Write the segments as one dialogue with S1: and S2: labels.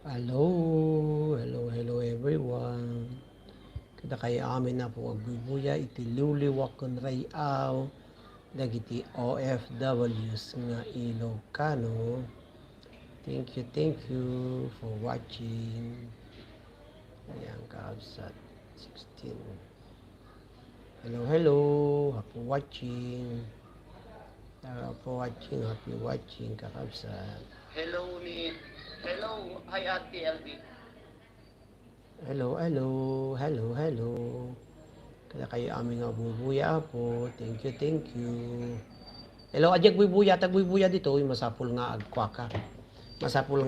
S1: Hello everyone. Kada kay amin na po agbubuya iti luliwak kon rayaw dagiti OFWs nga Ilocano. Thank you for watching. Ayan kaabsat 16. Hello, happy watching. Happy watching kakabsat.
S2: Hello, hi Ate LB.
S1: Hello. Kaya kayo aming bubuya po. Thank you. Hello, ajag bubuya, tag bubuya dito, masapul nga agkwaka. Masapul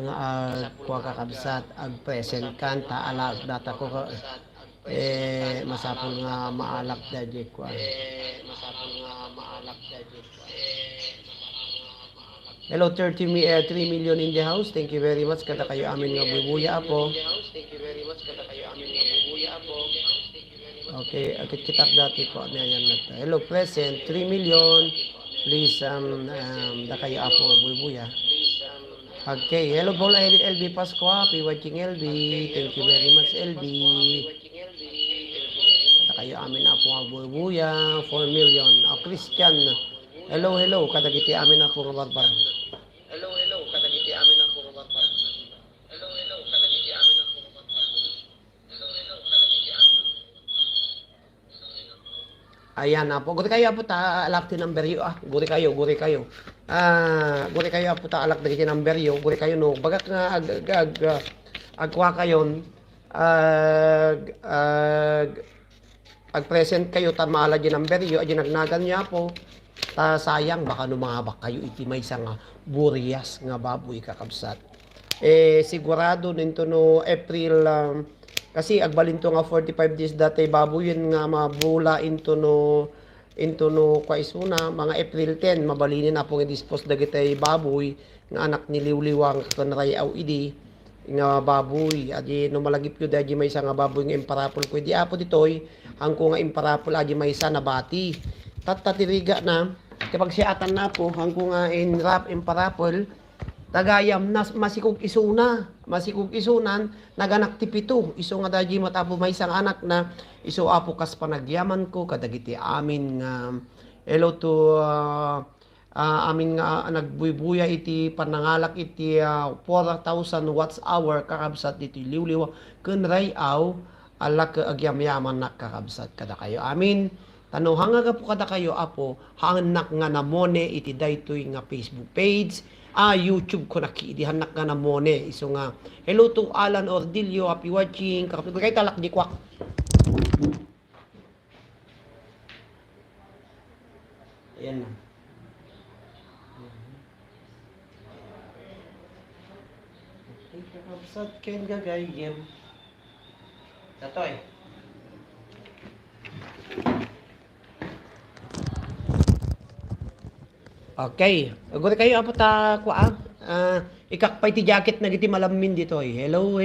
S1: nga agkwaka kabsat, ag present kanta ala data ko masapul nga maalak dadje kwa. Hello, 3 million in the house. Thank you very much. Kada kayo amin nga bubuya po. Okay, akit kitak dati po. Ayan na. Hello, present. 3 million. Please, da kayo apo nga bubuya. Okay, hello, Bola LB Pasco. Happy watching LB. Thank you very much, LB. Kada kayo amin apo nga bubuya. 4 million. Christian. Hello. Kada kiti amin apo nga barbar. Ayan na po. Guri kayo po ta alak ti number yo. Guri kayo. Guri kayo po ta alak ti number yo. Guri kayo no. Bagak nga agwa kayon. Ag present kayo ta maala di number yo. Adi nagnagan niya po. Ta sayang baka numabak kayo iti may nga buriyas nga baboy kakabsat. Sigurado nito no April kasi agbalinto nga 45 days dati baboyin nga mabula into no kwaisuna mga April 10 mabalinin na pong i-dispose dagiti baboy nga anak ni liwliwang kanrayaw idi nga baboy adi no malagip yu dadi may isa nga baboy nga imparapol ko di apo ditoy hangko nga imparapol adi may isa na bati tatiriga na kapag siatan na po hangko nga inrap imparapol tagayam nas masikog isunan naganak ti pito iso nga daji matabo may isang anak na iso apo kas panagyaman ko kadagiti amin nga hello to amin nga nagbuybuya iti panangalak iti 4,000 watts hour kakabsat iti liwliwa ken rayaw ala ke agyamyaman nak kakabsat kada kayo amin tano hanga po kada kayo apo hanak nga namone iti daytoy nga Facebook page YouTube ko nakiidihan nak nga namone iso nga hello to Alan Ordilio, happy watching kakapit kay talak di kwak. Ayan na. Okay, kakabsat ken gagayem. Tatoy. Okay. Agora kayo apo ta kwa ikakpay ti jacket na giti malamin dito eh. Hello.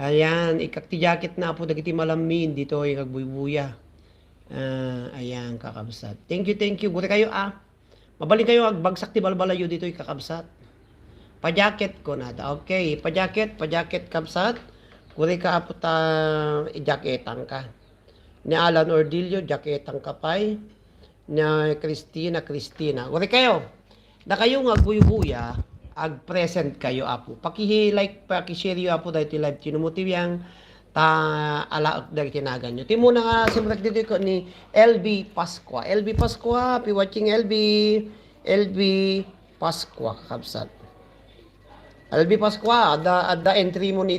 S1: Ayan, ikak ti jacket na apo dagiti malamin dito eh kagbuybuya. Ayan kakabsat. Thank you. Guri kayo Mabaling kayo agbagsak ti balbalayo dito eh kakabsat. Pa-jacket ko na. Okay, pa-jacket kabsat. Guri ka apo ta i-jacketan ka. Ni Alan Ordilio, jacketan ka pay. Na Christina. Uri kayo, na kayo nga agbuy-buya, ag-present kayo apo. Paki-like, paki-share yo apo dahil live tinumuti yang ta ala dahil tinagan nyo. Timo na nga simrak dito ko ni LB Pasqua. LB Pasqua, happy watching LB Pasqua, kabsat. LB Pasqua, ada entry mo ni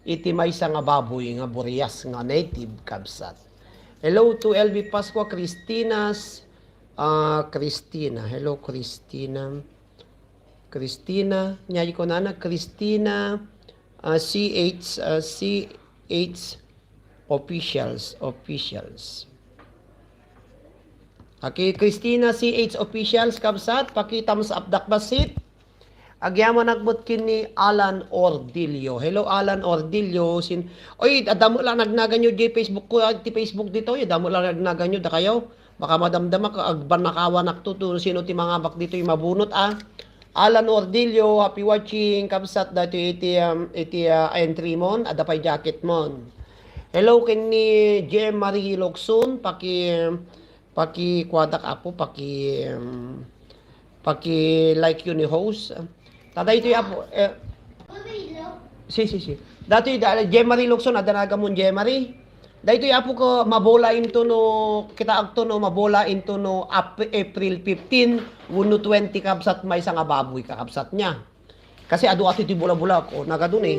S1: iti may nga baboy nga buriyas nga native kabsat. Hello to LB Pasqua, Christina. Hello, Christina. Nyay ko na Christina CH officials. Okay, Christina CH officials kabsat, paki-thumbs up dakbasit. Agyaman nagbot kini Alan Ordilio. Hello Alan Ordilio. Oy, adamo lang nagnagan nyo di Facebook ko, ti Facebook dito. Adamo lang nagnagan nyo da kayo. Baka madamdama ka agban nakawanak to sino ti mga bak dito yung mabunot Alan Ordillo, happy watching. Kabsat dito iti entry mon, adapay jacket mon. Hello kini Jem Marie Locson, paki kwadak apo, paki like yun ni host. Tada ito apo, si. Dato Jem Marie Locson, adanaga mon Jem Marie. Dahito yapo ko mabola into no kita agto no mabola into no April 15 uno 20 kabsat may nga baboy kakabsat niya. Kasi adu ato ti bula-bula ko nagadun eh.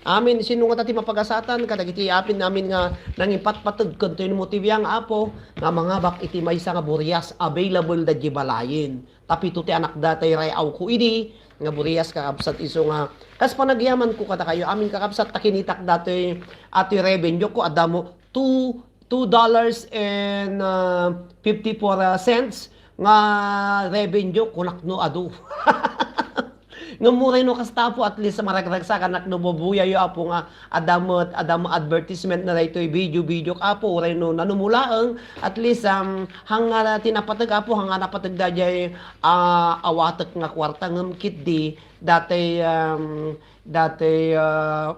S1: Amin sino nga tati mapagasatan kadagiti apin namin nga nangipatpateg kanto yung motibyang apo nga mga bak iti may nga buryas available da jibalayin. Tapi to ti anak datay ray aw ko idi nga buryas kakabsat iso nga kas panagyaman ko kata kayo amin kakabsat takinitak datoy ati revenue ko adamo $2 and 54 cents nga revenue kunakno adu nga muray no kastapo at least maragragsa kanak no bobuya yo apo nga adamo advertisement na daytoy video apo uray no nanumulaeng at least hanga tinapatag apo hanga napatag dayay awatek nga kwarta ngem kitdi datay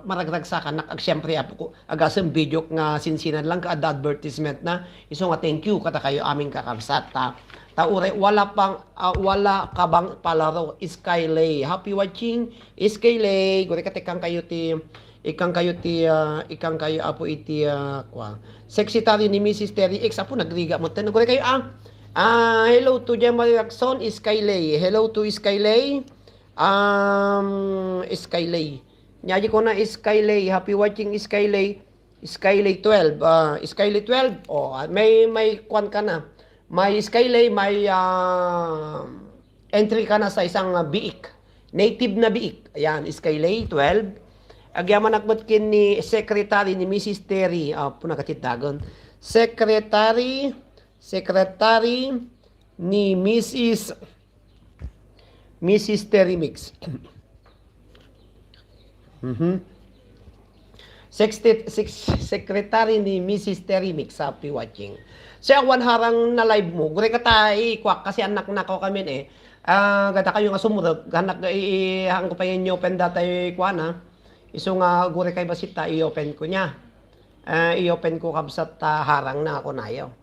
S1: maragragsa kanak ag syempre apo ko agasem video nga sinsinan lang ka advertisement na iso nga thank you kata kayo aming kakabsat Taure wala kabang palaro Skylay. Happy watching Skylay. Gure katekang kayo apo iti kwa. Secretary ni Mrs. Terry X apo nagriga mo tan gure kayo hello to Jemal Jackson Skylay. Hello to Skylay. Skylay. Nyaji ko na Skylay. Happy watching Skylay. Skylay 12. Skylay 12. Oh, may kwan ka na. May Skylay, may entry ka na sa isang biik. Native na biik. Ayan, Skylay 12. Agyaman akbot kin ni Secretary ni Mrs. Terry. Punakatitagon. Secretary ni Mrs. Terry Mix. Secretary ni Mrs. Terry Mix. Happy watching. Siya one harang na live mo. Gure ka tayo kwak kasi anak nako kami eh. Gata kayo nga sumurag. Hanak hang ko pa yun open data kwa na. Iso nga gure kay basita i-open ko niya. I-open ko kabsat harang na ako nayo.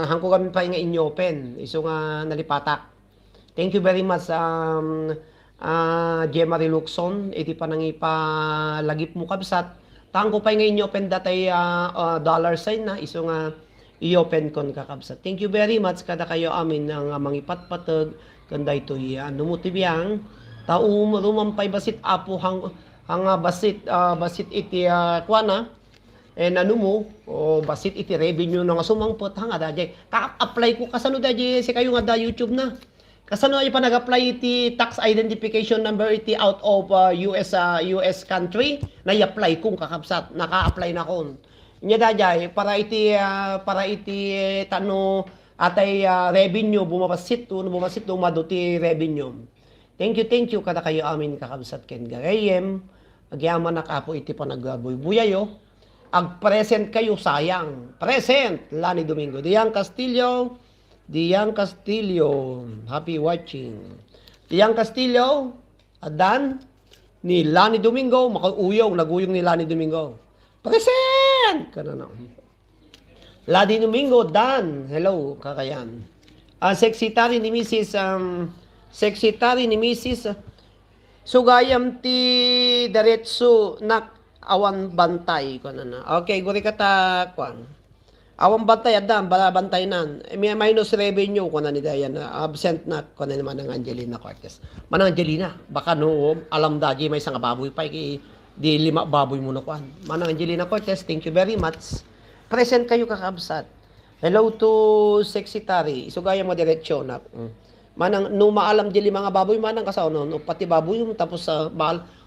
S1: Hang ko kami pa nga in-open. Iso nga nalipatak. Thank you very much Jemary Luxon. Iti pa nang ipalagip mo kabsat. Hang ko pa nga in-open data dollar sign na. Iso nga i-open kon kakabsat. Thank you very much kada kayo amin ng mangipatpatag kanda ito numutibiyang rumampay basit apo hang basit iti kwana nanumo o basit iti revenue nga sumangpot hanga dajay ka-apply ko kasano dajay si kayo nga da YouTube na kasano ay pa nag-apply iti tax identification number iti out of US country na i-apply kong kakabsat naka-apply na kon nya dajay para iti tano atay revenue bumabasit to maduti revenue. Thank you kada kayo amin kakabsat ken gayem. Agyaman nakapo iti panagbuy-buyayo. Ag present kayo sayang. Present Lani Domingo. Diang Castillo. Happy watching. Diang Castillo. Adan ni Lani Domingo naguyong ni Lani Domingo. Present! Kanana. Lani Domingo, Dan. Hello, kakayan. Secretary ni Mrs. Sugayam ti Diretso nak awan bantay. Kanana. Okay, guri kata kwan. Awan bantay, Adam, bantay nan. Minus revenue, kuna ni Dayan. Absent na, kuna naman ng Angelina Cortez. Manang Angelina, baka no, alam daji may isang baboy pa, di 5 baboy mo na kuan. Manang Angelina Cortez, thank you very much. Present kayo kakabsat. Hello to Secretary. Isugaya mo diretsyo na. Manang no maalam di 5 baboy manang kasaw no pati baboy mo tapos sa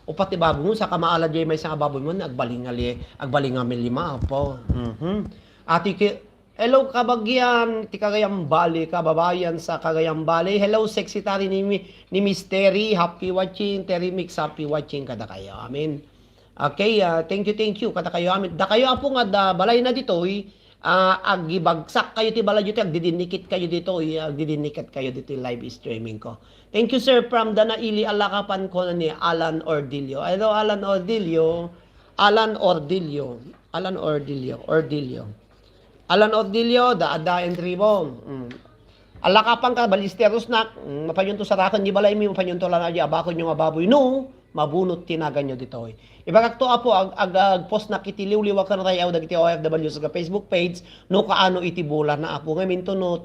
S1: pati baboy mo sa kamaala di may isang baboy mo agbalingal 5 po. Ati hello kabagyan ti Cagayan Valley, kababayan sa Cagayan Valley. Hello Secretary ni Miss Terry. Happy watching Terry Mix. Happy watching kada kayo. Amen. Okay, thank you kada kayo amin. Da kayo apo nga da balay na dito agibagsak kayo ti bala dito, agdidinikit kayo dito, agdidinikit kayo dito yung live streaming ko. Thank you sir from Danaili Alakapan ko ni Alan Ordilio. Hello Alan Ordilio. Alan Ordilio. Alan Ordilio. Ordilio. Alan Ordilio, da and ribong. Alakapan ka, balisteros na, mapanyon to sarakan, di balay mi, mapanyon to lang aja, abakon yung ababoy, no, mabunot tinagan nyo dito. Ibagak to apo, post na kitiliw-liwa ka na tayo, dagiti OFW sa Facebook page, no kaano iti bola na apo. Ngayon to no,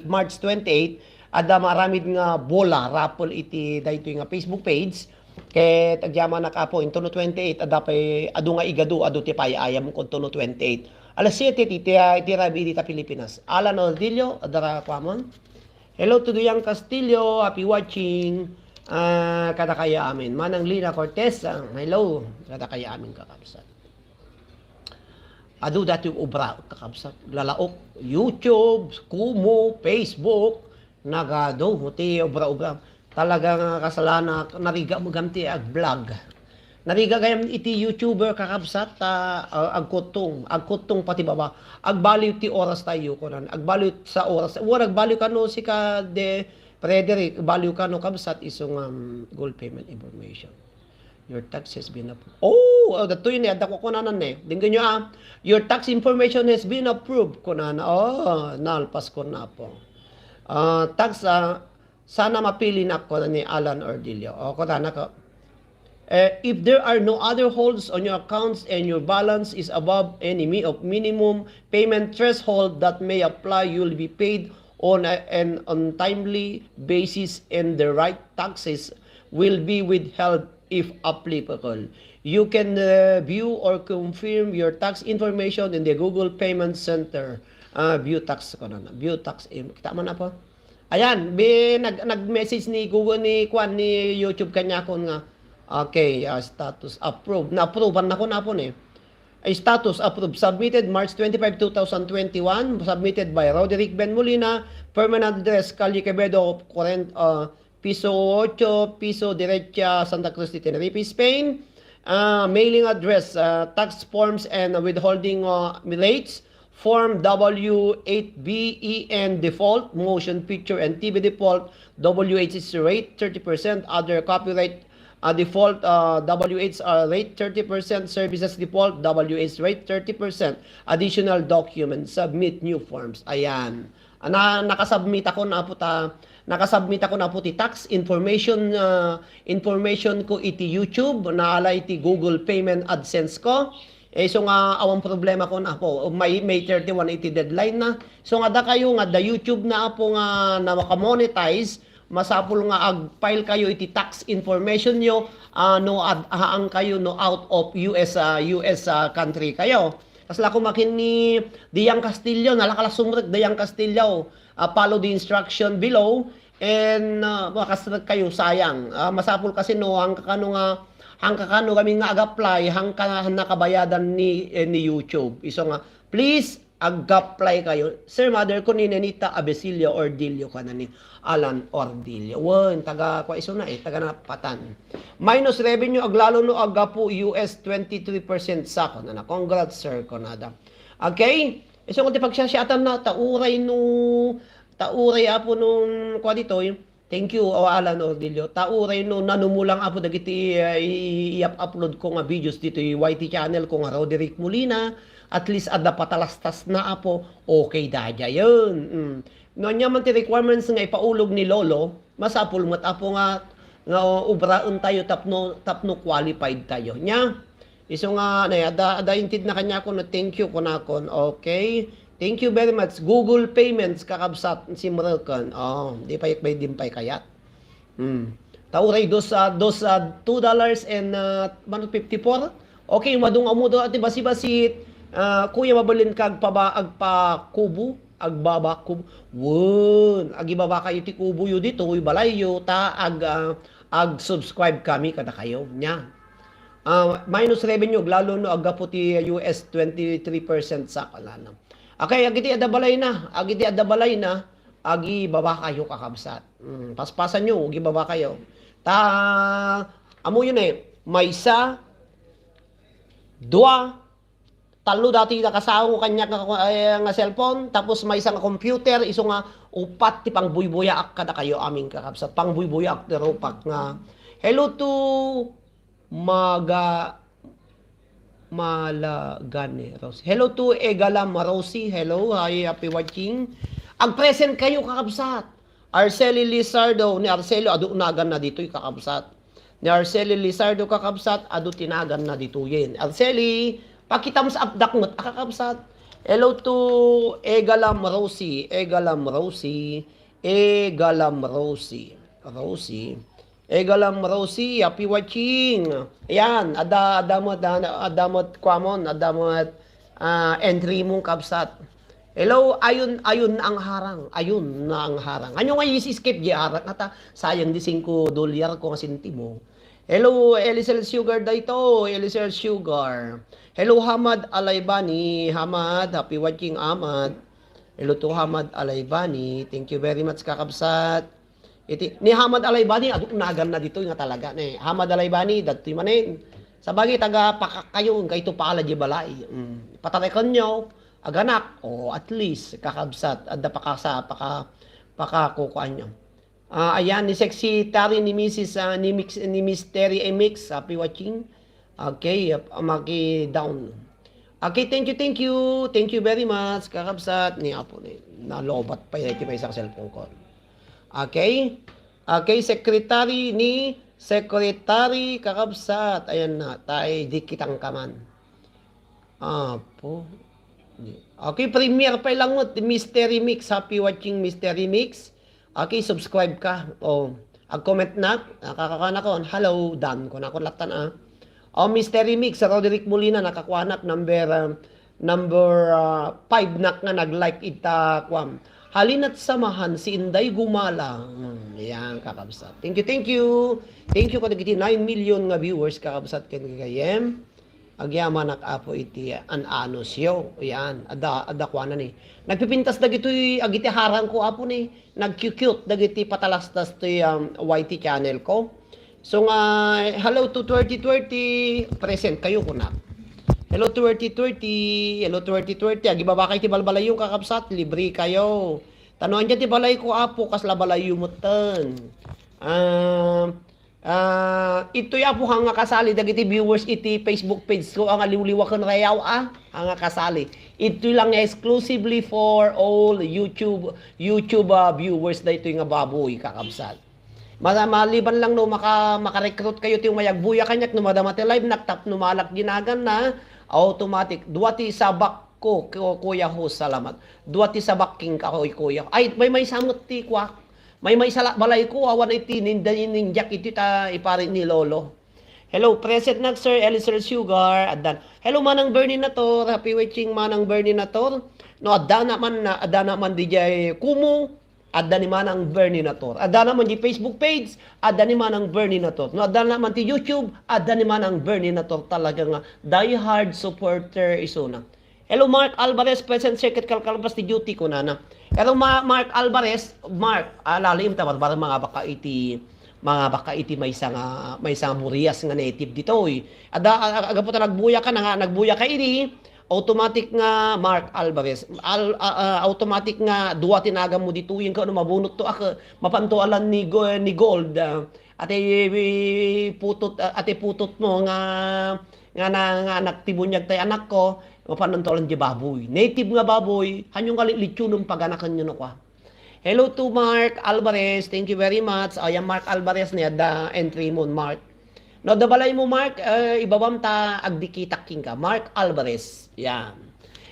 S1: March 28, ada maramid nga bola, rapol iti, dahito nga Facebook page, kaya tagyama na kapo, into no 28, ada pa'y, adu nga igado, adu ti pa'y ayam kung to no 28. Alas 7, rabi dita Pilipinas. Alan Ordilio, adara kwamon. Hello to Duyang Castillo, happy watching. Kada kaya amin. Manang Lina Cortez, hello. Kada kaya amin kakabsat. Adu dati yung ubra kakabsat. Lalaok, YouTube, Kumu, Facebook, nagado, huti ubra-ubra. Talagang kasalana, nariga mo gamti ag vlog. Nariga gayam iti YouTuber kakabsat agkutong pati baba agbaliw ti oras tayo kunan agbaliw sa oras wala agbaliw kano si ka de Frederick baliw kano kabsat isong gold payment information your tax has been approved dato yun ada ko kunanan dinggan nyo your tax information has been approved kunan nalpas ko na po tax sana mapili na ko ni Alan Ordilio kunan ka. If there are no other holds on your accounts and your balance is above any minimum payment threshold that may apply, you will be paid on an untimely basis and the right taxes will be withheld if applicable. You can view or confirm your tax information in the Google Payment Center. View tax ko na. View tax. Kita mo na po? Ayan, nag-message ni Google ni YouTube kanya ko nga. Okay, status approved. Na-approvean na ko na po status approved. Submitted March 25, 2021. Submitted by Roderick Ben Molina. Permanent address, Calle Quevedo, Piso 8, Piso Derecha, Santa Cruz de Tenerife, Spain. Mailing address, tax forms and withholding rates. Form W8BEN default, motion picture and TV default. WH is rate 30%. Other copyright default WH rate 30%, services default WH rate 30%, additional documents, submit new forms. Ayan. Nakasubmit ako na po ti tax information ko iti YouTube, naala iti Google Payment AdSense ko. So nga awang problema ko na po, may 31 iti deadline na. So nga da kayo nga da YouTube na po nga na makamonetize, masapul nga ag-file kayo iti tax information nyo haang kayo out of US country kayo. Kasla ko makin ni Diyang Castillo, nalakalas sumrek Diyang Castillo, follow the instruction below and makasrek kayo sayang. Masapul kasi hang kakano kami nga ag-apply hang nakabayadan ni YouTube. Iso nga please ag-apply kayo. Sir, mother ko ni Nenita Abesilio Ordilio ka na ni Alan Ordilio. Taga kwa iso na taga napatan. Minus revenue, aglalo no agapu US 23% sa ko na. Congrats, sir, ko na da. Okay? Iso kung pagsasyatan na, tauray apo nung kwa dito, thank you, Alan Ordilio. Tauray no, nanumulang apo dagiti i-upload ko nga videos dito, yung YT channel ko nga Roderick Molina. At least ada patalastas na apo, okay dadya yun. No nya man ti requirements nga ipaulog ni Lolo, masapul mat apo nga ubraon tayo tapno qualified tayo. Nya, iso nga ada intid na kanya ko na thank you ko na kon. Okay. Thank you very much. Google Payments kakabsat si Merkan. Di pa din pa kayat. Tauray dos $2 and 154. Okay, madung amudo ati basi-basit. Kuya mabalin kag agpa kubo agbaba kubo agibaba kayo ti kubo yu dito balayo ta ag subscribe kami kada kayo nya minus revenue lalo no agapo ti US 23% sa kanana. Okay, agiti adabalay na agi baba kayo kakabsat. Paspasan nyo agi baba kayo amo yun maysa 2 talo dati nakasawa ko kanya nga cellphone, tapos may isang computer, iso nga upat ti pang buybuyaak kada kayo aming kakabsat. Pang buybuyaak ti rupak nga. Hello to Malagane Rose. Hello to Egalam Rosie. Hello, hi, happy watching. Ang present kayo kakabsat. Arceli Lizardo, ni Arcelo adu unagan na dito kakabsat. Ni Arceli Lizardo kakabsat adu tinagan na dito yin. Arceli, pakita mo sa updak mo kakabsat. Hello to Egalam Rosie. Egalam Rosie. Egalam Rosie. Rosie. Egalam Rosie, happy watching. Ayan, adamot kwamon, adamot entry mong kabsat. Hello, ayun ang harang. Ayun na ang harang. Ano nga isi-skip di harang ata sayang di $5 ko nga sentimo. Hello, Elisel Sugar dito, Elisel Sugar. Hello, Hamad Alaybani. Hamad, happy watching Hamad. Hello to Hamad Alaybani. Thank you very much kakabsat. Ni Hamad Alaybani, aduk nagan na dito nga talaga. Ni Hamad Alaybani, dati manin. Sa bagay, taga pakakayon, kay ito paala di balay. Patarekan nyo, aganak, o at least, kakabsat, adda pakakukuan nyo. Ayan, ni Sexy Tari, ni Mrs. ni Miss Terry MX, happy watching. Okay, maki-down. Okay, thank you. Thank you very much, kakabsat. Ni Apo, nalobat pa yun, isang cellphone call. Okay? Okay, secretary kakabsat. Ayan na, tayo di kitang kaman. Po. Okay, premiere pa lang mo, Mystery Mix. Happy watching Mystery Mix. Okay, subscribe ka. Ag-comment na. Nakakakana ko. Hello, Dan ko na ko latan Mystery Mix. Roderick Molina, nakakuanak. Number 5 nak nga nag-like ita kwam. Halina't samahan si Inday Gumalang. Yan, kakabsat. Thank you. Thank you kadagiti 9 million nga viewers kakabsat kagayem. Agyaman apo iti an-ano siyo. Yan, ada kwa na ni. Nagpipintas dagiti agiti harang ko apo ni. Nag-cute dagiti patalastas to YT channel ko. So nga, hello to 2020. Present kayo ko na. Hello 2020, agi babakay ti balbalay yung kakabsat, libre kayo. Tanuan dyan ti balay ko apo, kasla balay yumutan. Ito apo hanga kasali, dagiti viewers iti Facebook page ko, ang aliwliwakan rayaw hanga kasali. Ito lang exclusively for all YouTube viewers na ito yung baboy kakabsat. Maliban lang no makarecruit kayo ti mayagbuya kanyak no madamati live naktap no malak ginagan na automatic duwati sabak ko kuya ho salamat duwati sabak king ka kuya ay may samot ti kwa may sala balay ko awan iti ninjak iti ta ipari ni lolo. Hello present na sir Elisir Sugar adan hello manang Bernie na to happy watching manang Bernie na to no adana man DJ Kumu adda ni manang Bernie na to. Adda naman di Facebook page, adda ni manang Bernie na to. No, adda naman ti YouTube, adda ni manang Bernie na to. Talaga nga, die-hard supporter isuna. Hello Mark Alvarez, present circuit kalkalabas ti duty ko na. Hello Mark Alvarez, lalim ta para mga baka iti may isang Murias nga native dito. Adda aga po ta nagbuya ka ini. Automatic nga Mark Alvarez automatic nga duwa tinagam mo dito yung kano mabunot to mapantualan ni Gold ate putot mo nga anak tibunyag tay anak ko mapantualan di baboy native nga baboy hanyong kalilitsyon paganakan nyo no kwa. Hello to Mark Alvarez, thank you very much. Ayan Mark Alvarez niya da entry mo Mark. No, dabalay mo Mark, ibabam ta agdikitak king ka. Mark Alvarez. Yan.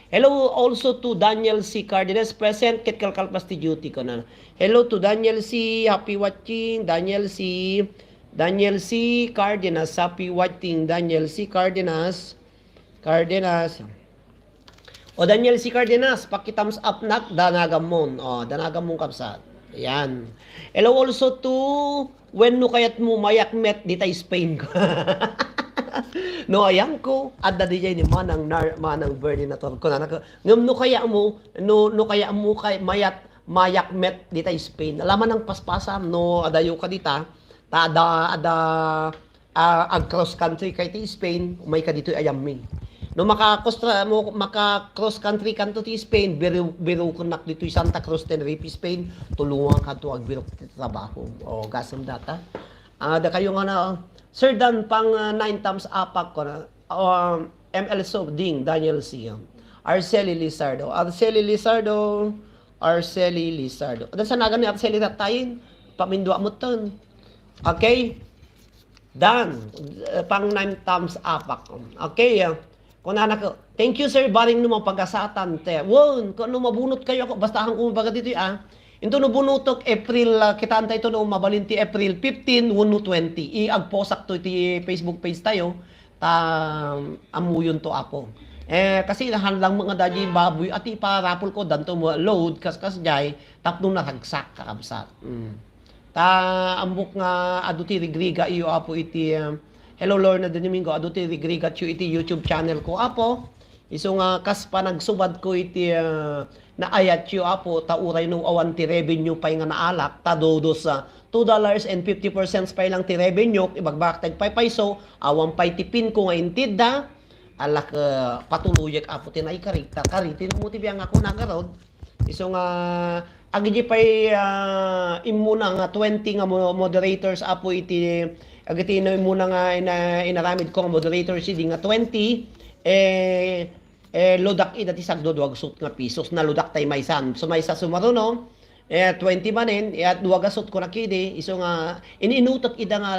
S1: Hello also to Daniel C. Cardenas present ket kalkalpas ti duty ko na. Hello to Daniel C. Happy watching Daniel C. Cardenas happy watching Daniel C. Cardenas. Daniel C. Cardenas, paki-thumbs up nak danagamon. Danagamon kapsat. Yan. Hello also to when no kayat mo mayakmet di tay Spain ko. No ayang ko adda di ni manang Bernie na to ko na ngam no kaya mo kay mayakmet di tay Spain. Alaman ng paspasam no adayo ka dita ta ada ag cross country kay ti Spain may ka dito ayam mi. No maka cross country kanto ti Spain, biro kunak dito Santa Cruz Tenerife Spain, tulungan ka to ag biro ti trabaho. O gasam data. Da kayo nga na Sir Dan pang 9 times apak ko na ML Sobding Daniel C. Arceli Lizardo. Arceli Lizardo. Ada sa nagan ni Arceli tayin pamindwa mo ton. Okay? Dan pang 9 times apak. Okay? Kung anak ko, thank you sir, baring nung pag-asatan te. Won, kung ano mabunot kayo ako, basta ang kumbaga dito Ito no bunutok April, kita antay ito no mabalinti April 15, 1-20. Agposak to iti Facebook page tayo, amuyon to apo. Kasi lang mga daji baboy, at iparapol ko, danto mo load, kas jay, tapno naragsak kakabsat. Ambok nga aduti rigriga iyo apo iti Hello Lorna Domingo, aduti rigriga chu iti YouTube channel ko apo. Iso nga kas pa nagsubad ko iti naayat chu apo tauray no awan ti revenue pay nga naalak tadodo sa $2.50 pay lang ti revenue ibagbak tag pay peso awan pay tipin ko nga intid da alak patuluyak apo tinay karita karitin mo ti biyang ako nagarod. Iso nga agiji pay imuna nga 20 nga moderators apo iti agitino muna nga inaramid ko nga moderators hindi nga 20 lodak dati sagdo duwag sut nga pisos na lodak tay maysan so maysa sumaruno 20 manen at duwag sut ko nakidi iso nga ininutak ida nga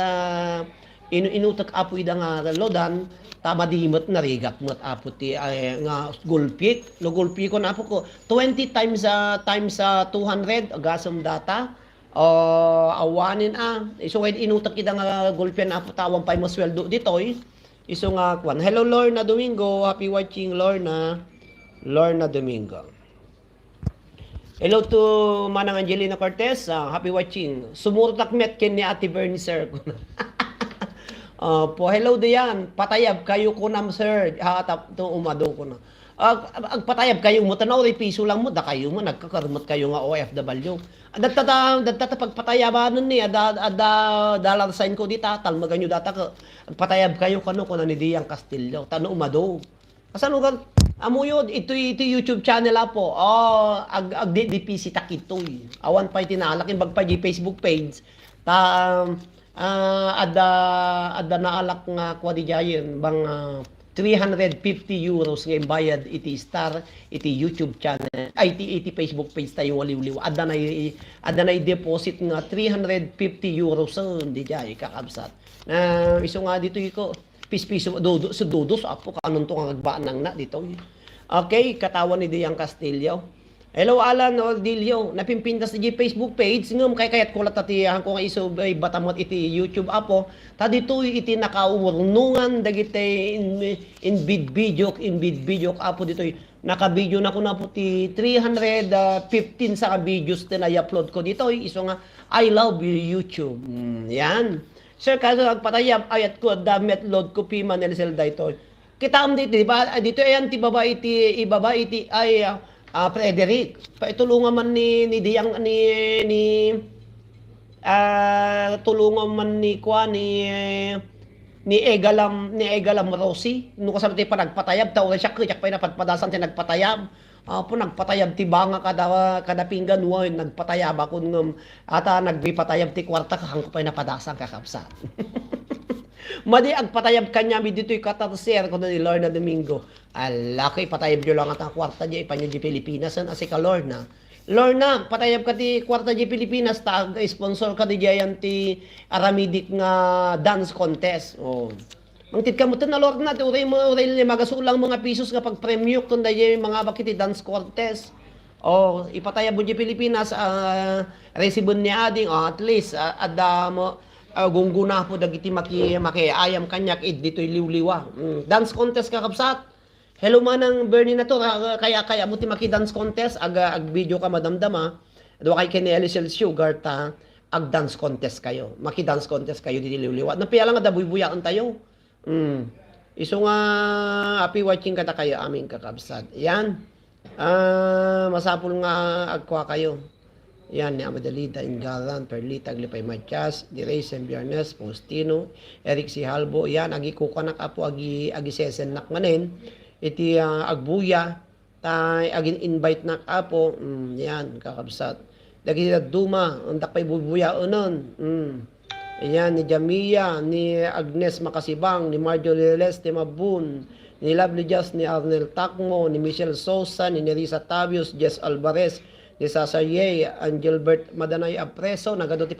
S1: inutak apo ida nga lodan tama dimot na rigat mot apo ti nga gulpik no gulpik ko na apo ko 20 times 200 gasam data awanin iso nga inutak ida nga gulpian apo tawang pay mo sweldo ditoy iso nga kwan. Hello Lorna Domingo, happy watching Lorna Domingo. Hello to Manang Angelina Cortez, happy watching. Sumurtak met ken ni Ate Bernie sir. Po hello diyan, patayab kayo ko nam sir. Hatap to umado ko na. Agpatayab kayo mo tanaw ri piso lang mo da kayo mo nagkakarmat kayo nga OFW. Adta pagpatayabanon ni dalar sign ko dita talmagan nyo data ka agpatayab kayo kano ko na ni Diang Castillo tano umado. Kasano kan amuyod ito YouTube channel apo. Ag DPC takitoy. Awan pa itinalakin bagpa di Facebook page. Ada naalak nga kwadijayen bang 350 euros nga bayad iti star iti YouTube channel ay iti Facebook page tayo waliw-liw ada na deposit nga 350 euros di jay kakabsat na iso nga dito iko piso dodo sa apo kanon to nga agbaan na dito okay katawan ni Diang Castillo. Hello Alan Ordilio, napimpintas di Facebook page ngem kayat ko latatihan ko nga iso batamot iti YouTube apo ta dito iti nakaurnungan dagiti in video apo dito naka-video na ko na po ti 315 sa videos na i-upload ko dito iso nga I love you YouTube. Yan. Sir kaso agpatayab ayat ko damet load ko pi Manel Zelda ito. Kitam dito diba dito ayan ti baba iti ay Frederick, paitulungan man ni Diang tulungan man ni Egalam Rosie no kasama ti panagpatayab taw siya kaya pa napatpadasan ti nagpatayab po nagpatayab ti banga kada pinggan nagpatayab ako ngem ata nagbipatayab ti kwarta kahang ko pa napadasan kakapsa. Madi agpatayab kanya mi dito'y katarser ko na ni Lorna Domingo. Alaki patayab nyo lang at ang kwarta di ipanyo di Pilipinas asi ka Lorna. Lorna, patayab ka ti kwarta di Pilipinas tag sponsor ka di jayan ti Aramidik nga dance contest. Mangtit ka mo na Lorna, uray magasulang mga pisos nga pag premyo kung dahi mga bakit dance contest. Ipatayab mo di Pilipinas resibon ni ading at least ada mo gungguna po dagiti makiayam kanyak dito'y liwliwa. Dance contest kakabsat. Hello manang Bernie na to kaya mo ti maki dance contest ag video ka madamdama. Do kay Kenny Elisel Sugar ta ag dance contest kayo. Maki dance contest kayo diti liwliwa. Napiya lang da buybuyaan tayo. Iso nga happy watching kata kayo aming kakabsat. Yan. Masapul nga agkwa kayo. Yan ni Amadalita Ingalan, Perlita Glipay Matias, Direy Sembiarnes, Postino, Eric C. Halbo. Yan agi kukanak apo agi sesen nak manen. iti agbuya, tay agin invite na kapo, yan, kakabsat. Dagi duma, undak pa'y bubuya unon. Ayan, ni Jamia, ni Agnes Makasibang, ni Marjorie Leste Mabun, ni Lovely Just, ni Arnel Tacmo, ni Michelle Sosa, ni Nerissa Tavius, Jess Alvarez, ni Sasa Ye, Angelbert Madanay Apreso, nagadoti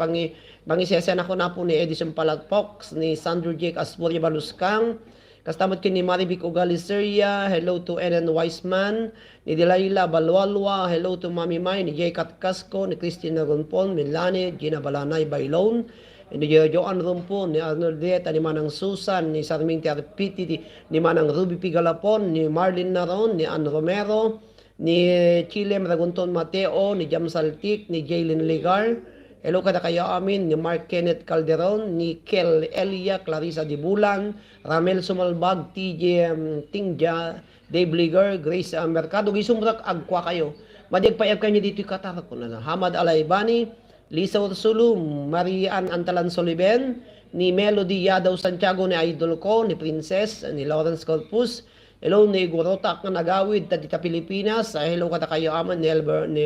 S1: pangisesen ako na po ni Edison Palatpox, ni Sandro Jake Aspuria Baluskang, kastamot kin ni Marivic Ugaliseria, hello to Ellen Weisman, ni Delilah Balwalwa, hello to Mami May, ni Jay Katkasko, ni Christina Ronpon, Milani, Gina Balanay Bailon, ni Joan Rumpo, ni Arnold Dieta, ni Manang Susan, ni Sarming Tiarpiti, ni Manang Ruby Pigalapon, ni Marlene Naron, ni Ann Romero, ni Chilem Ragunton Mateo, ni Jam Saltik, ni Jalen Ligar, hello kada kayo amin, ni Mark Kenneth Calderon, ni Kel Elia, Clarissa Dibulan, Ramel Sumalbag, TJ Tingja, Dave Ligar, Grace Mercado, gisumrak agkwa kayo. Madig payag kayo dito katar ko na. Hamad Alaybani, Lisa Ursulu, Marian Antalan Soliben, ni Melody Yadaw Santiago, ni Idol ko, ni Princess, ni Lawrence Corpus, hello ni Gorotak na nagawid, Tadita Pilipinas, hello kada kayo aman, ni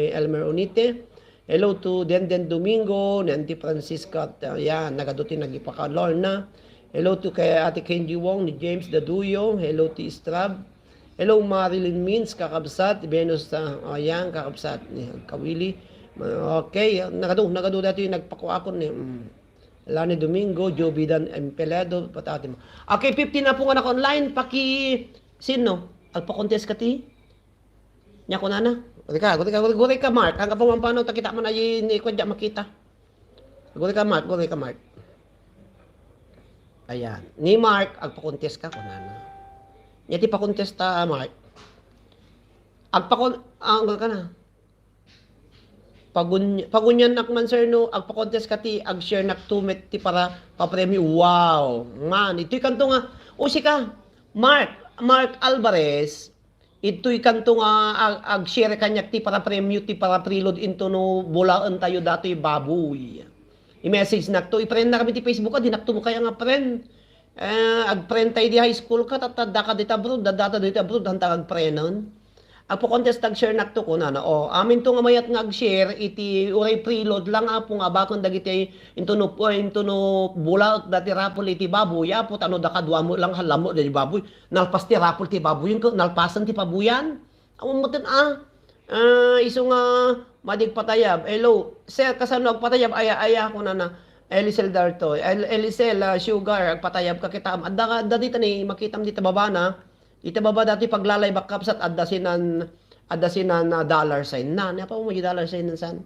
S1: Elmer Unite, hello to Denden Domingo, ni Auntie Francisca, yan, nagadutin nagipaka Lorna, hello to kay Ate Kenji Wong, ni James Daduyo, hello to Strab, hello Marilyn Means, kakabsat, Venus, ayan, kakabsat, ni Kawili, okay, nagado dati yung nagpakuakon ni Lani Domingo, Joe Bidan Empeledo, patati mo. Okay, 15 na po nga online, sino? Alpa-contest ka ti? Nya ko na. Guri ka, Mark. Hanggang pa paano, takita mo na yung kwadya makita. Guri ka, Mark. Ayan. Ni Mark, alpa-contest ka, kunana. Nya ti pa-contest ta, Mark. Ka na. Pagunyan nakman sir no, agpa-contest ka ti, ag-share nak tumet ti para pa-premyo. Wow! Man, ito'y kanto nga. O sika, Mark Alvarez, ito'y kanto nga ag-share kanyak ti para premyo ti para preload into no bulaan tayo dato'y baboy. I-message nak to, i-friend na kami ti Facebook ka, dinakto mo kaya nga friend. Ag-friend tayo di high school ka, tatada ka dita abroad, dadata dita abroad, hantang ag-friendon. Apo contest ag-share nakto ko na amin to nga mayat nga ag-share iti uray preload lang apo nga bakon dagiti into no bula dati rapol iti baboy apo tano da kadwa mo lang halamo dati baboy nalpas ti rapol ti baboy yung nalpasan ti pabuyan amo moten iso nga madig patayab hello sir kasano agpatayab aya ko na Elisel Darto Elisel sugar agpatayab ka kita adda dati tani makitam dita baba na ita baba dati paglalay bakkapsat adasinan dollar sign na. Apa mo dollar sign nan san?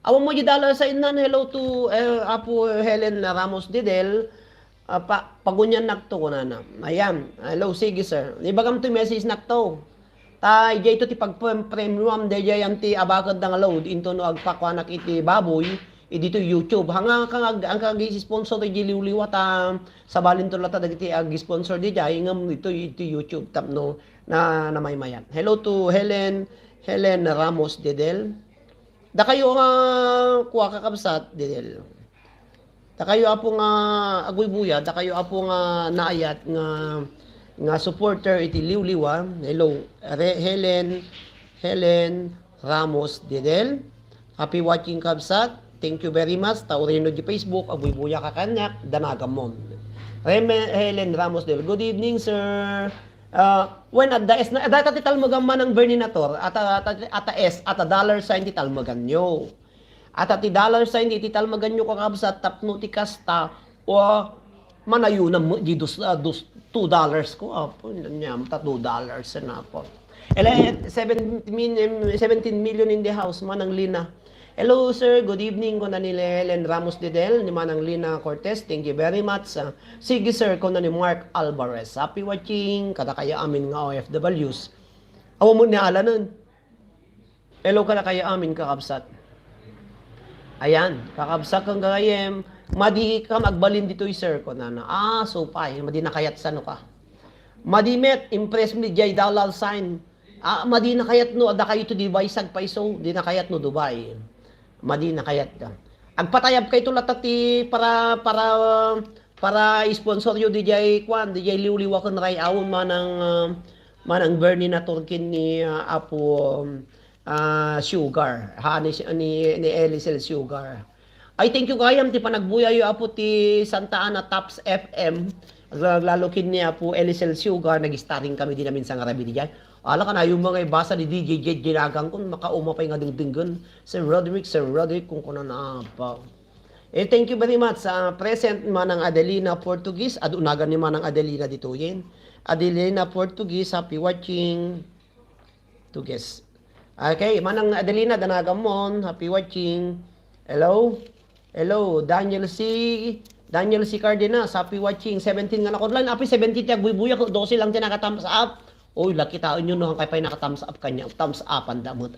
S1: Awan mo dollar sign nan. Hello to Apo Helen Ramos Didel. Pagunyan nakto ko na. Ayan. Hello, sige sir. Ibagam to message nakto. Ta ijay to ti pag-premium dayay anti abagad nga load into no agpakwanak iti baboy. Dito YouTube hanga ang sponsor di liwliwa ta sa balin to lata dagiti ag-sponsor di jay ngam ito YouTube tapno na maymayan. Hello to Helen Ramos Dedel. Da kayo nga kuha kakabsat Dedel. Da kayo apo nga agoy buya, da kayo apo nga naayat nga supporter iti liwliwa. Hello Helen Ramos Dedel. Happy watching kabsat. Thank you very much. Taurino di Facebook, abuy-buya ka kanyak, danagam mo. Helen Ramos del. Good evening, sir. When at the S, data titalmagan man ang Berninator, ata S, ata dollar sign titalmagan nyo. Ata ti dollar sign titalmagan nyo kakabsa tapno ti kasta, o manayo na mo, di $2 ko, apo, nyam, ta $2 na po. 17 million in the house, manang lina. Hello sir, good evening ko na ni Helen Ramos Didel, ni Manang Lina Cortez, thank you very much. Sige sir, ko na ni Mark Alvarez, happy watching, kada kaya amin nga OFWs. Awa mo ni ala nun. Hello kada kaya amin kakabsat. Ayan, kakabsat kang gayem, madi ka magbalin dito sir ko na so pay, madi nakayat sa no ka. Madi met, impress me jay dalal sign. Madi nakayat no, ada kayo to Dubai sag paiso, di nakayat no Dubai. Madi na kayat ka. Agpatayab kay tulatati para sponsor yo DJ Kwan, DJ liwliwa kon ray awon manang Bernie na turkin ni Apo Sugar, ni Elisel Sugar. I thank you kayam ti panagbuya yu Apo ti Santa Ana Tops FM. Lalo kin ni Apo Elisel Sugar, nag-starring kami din namin sa ngarabi di dyan. Ala ka na yung mga ibasa ni DJ Jet ginagang kung makaumapay nga dingdinggan. Sir Roderick, kung kuna na pa. Thank you very much sa present manang Adelina Portuguese. Adunagan ni manang Adelina dito yin. Adelina Portuguese, happy watching. To guess. Okay, manang Adelina, danagamon, happy watching. Hello? Hello, Daniel C. Cardenas, happy watching. 17 nga na ko lang. Happy 17 tiyag buya ko. 12 lang tinaka-thumbs up. Uy, laki taon yun no. Kaya pa naka-thumbs up kanya. Thumbs up, ang damot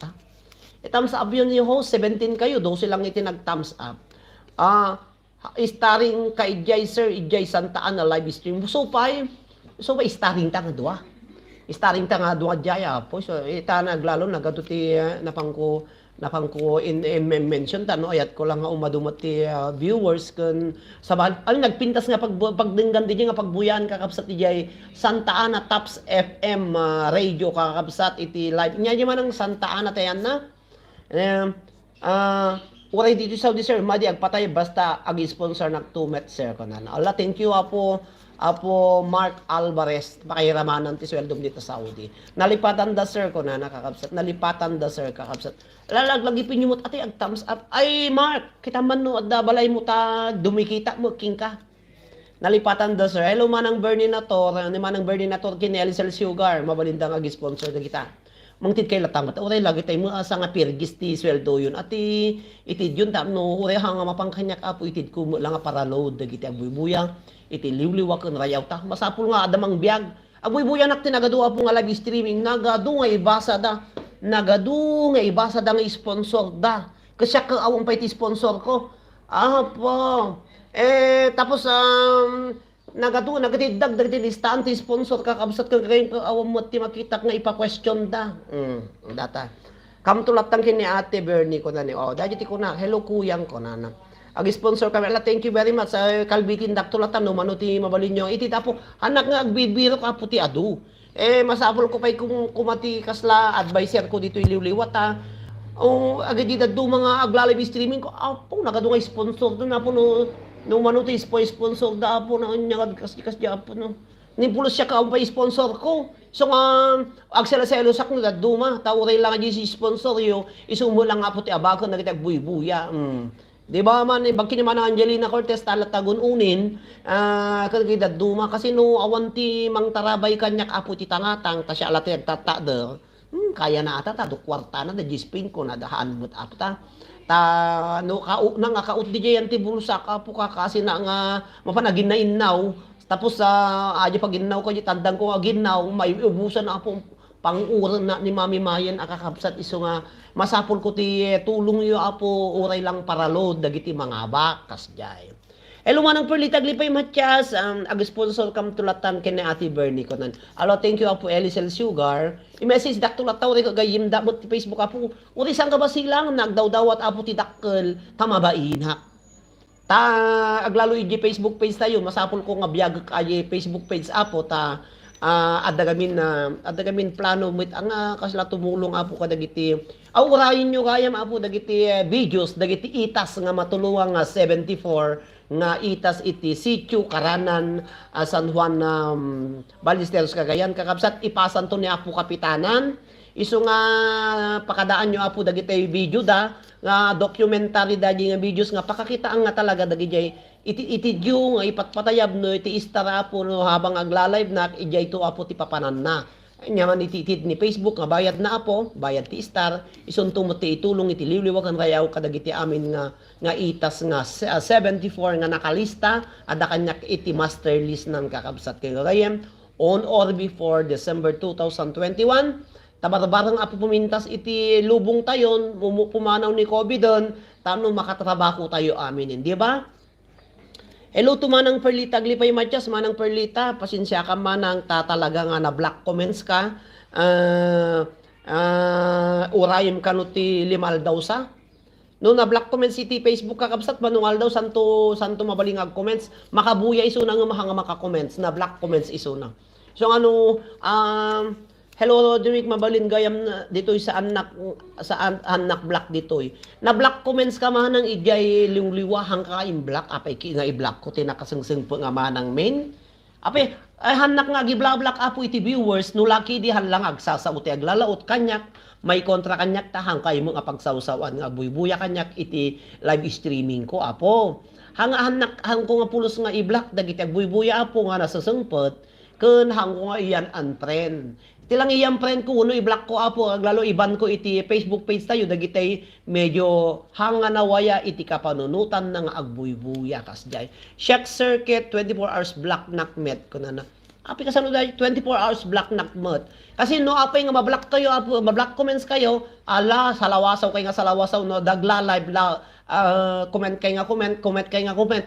S1: thumbs up yun yung host. 17 kayo. 12 lang itinag-thumbs up. Starring ka Ijay, Sir Ijay Santa Ana live stream. So pa starring ta nga duwa. Starring ta nga duwa jaya po. So ita naglalo nagatuti napangko in mention ta no ayat ko lang nga umadumot ti viewers kun sabal nagpintas nga pagdinggan din nga pagbuyan kakabsat Ijay Santa Ana Tops FM radio kakabsat iti live nya man ang Santa Ana tayan na. Uray dito sa Saudi sir, madi agpatay basta ag-sponsor ng 2 met sir ko na. Allah, thank you Apo Mark Alvarez, pakiramanan ti sweldo dito sa Saudi. Nalipatan da sir ko na nakakabsat. Nalipatan da sir kakabsat. Lagi pinyumot ati ag thumbs up. Ay Mark, kita man no adda balay mo ta dumikita mo king ka. Nalipatan da sir. Hello manang Bernie Nator, ni manang Bernie Nator kin Elisel Sugar, mabalindang ag-sponsor da kita. Mangtid kay latangat uray lagi tay mo asa nga pirgis ti sweldo yun ati itid yun no uray hanga mapangkanyak apo itid ko lang nga para load dagiti agbuybuya iti liwliwa ken rayaw ta masapul nga adamang biag agbuybuya nak tinagadu apo nga live streaming nagadu nga ibasa da nga sponsor da kasya ka awang pa iti sponsor ko apo tapos nagatidag listahan ti sponsor kakabsat ka kayo awam mo ti makita nga ipa-question da. Data. Kamtulatang kini Ate Bernie ko na ni. Dahil ti ko na. Hello kuyang ko na. Ag-sponsor kami. Thank you very much. Kalbitin daktulatan no mano ti mabalin nyo. Iti tapo anak nga agbibiro ka puti adu. Masapol ko pa'y kumati kasla advisor ko dito iliwliwat ha. Agad do mga aglalive streaming ko. Apo nagado nga sponsor doon na po no manuti sponsor da po na nyagad kas dia po no ni pulos siya ka pa sponsor ko so nga agsela-selo sak no duma tawray lang di si sponsor yo isumo lang nga po ti abago na kita buy-buya di ba man bagkin man Angelina Cortez talat tagun unin kagida duma kasi no awanti mang tarabay kanyak apo ti tangatang ta siya alati tata der kaya na ata ta do kwarta na da gispin ko na dahan mut apta no nang akaut di yan ti bulsa ka po kasi na nga mapanagin na innaw tapos aja pag innaw ko tandang ko aginaw may ubusan na po panguran na ni Mami Mayen akakabsat iso nga masapol ko ti tulong yo apo uray lang paralod dagiti mga bakas jay. Hello manang Perlita Glipay Matias, ag-sponsor kam tulatan kini Ate Bernie ko nan. Alo, thank you Apo Elisel Sugar. I-message dak tulataw ri kagayim da mo ti Facebook Apo. Uri sang ka ba silang nagdawdawat Apo ti dakkel tamabain ha. Ta aglalo iji Facebook page tayo, masapol ko nga biyag kay Facebook page Apo ta adagamin plano mit ang kasla tumulong Apo kadagiti. Urayin nyo kayam Apo dagiti videos dagiti itas nga matuluang 74 nga itas iti sitio Karanan San Juan Ballesteros Cagayan kakabsat ipasan to ni Apo Kapitanan iso nga pakadaan nyo Apo dagiti video da nga documentary dagi nga videos nga pakakita ang nga talaga dagiti iti nga ipatpatayab no iti istara Apo no habang aglalive na ijay to Apo ti papanan na nyaman ititid ni Facebook nga bayad na Apo bayad ti star isunto mo ti itulong iti liwliwag ang rayaw kadagiti amin nga itas nga 74 nga nakalista ada kanyak iti master list ng kakabsat kay Rayem on or before December 2021 tabarbarang Apo pumintas iti lubong tayon pumanaw ni COVID don tano makatrabaho tayo amin di ba? Hello to manang Perlita Glipay Matias, manang Perlita, pasensya ka manang tatalaga nga na black comments ka. Urayim ka no ti limal daw sa. No na black comments iti Facebook kakabsat manungal daw santo mabalingag comments, makabuya iso na nga mahanga maka-comments na black comments iso na. So ano Hello Roderick Mabalin gayam na ditoy sa anak black ditoy. Na black comments ka man ng ijay liwliwahang ka im black apay ki nga i-black ko tinakasungsung po nga manang main. Apay ay hanak nga gi-black apo iti viewers no laki di hanlang agsasauti aglalaot kanyak may kontra kanyak tahang kay mo nga pagsawsawan nga buybuya kanyak iti live streaming ko apo. Hanak hang ko nga pulos nga i-black dagiti buybuya apo nga nasasungpot ken hang ko nga iyan unfriend. Tilang iyang friend ko, uno i-block ko apo, lalo iban ko iti Facebook page tayo, dagitay medyo hanga nawaya iti kapanunutan ng agbuy-buya kasjay. Check circuit, 24 hours black nakmet ko na. Api kasano dahil 24 hours black nakmet. Kasi no, apay nga mablock kayo, apo, mablock comments kayo, ala, salawasaw kayo nga salawasaw, no, dagla live la, comment kayo nga comment kayo nga comment,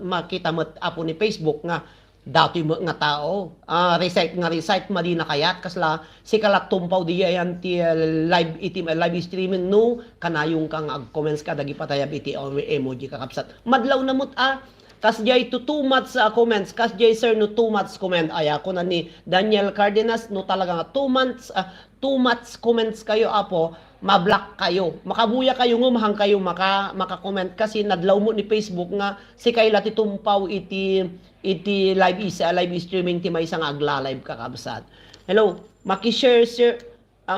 S1: makita mo, apo ni Facebook nga, dati mo nga tao recite madina kayat kasla si kalat tumpaw di yan ti live streaming no kanayong kang comments ka dagi patayab iti emoji kakapsat madlaw na mut kasjay to too much comments kasjay sir no too much comment aya ko na ni Daniel Cardenas no talaga nga too much comments kayo apo ma-block kayo makabuya kayo ngumahang kayo maka-comment kasi nadlaw mo ni Facebook nga si kayla ti tumpaw iti live streaming ti may isang agla-live kakabsat. Hello, maki-share sir,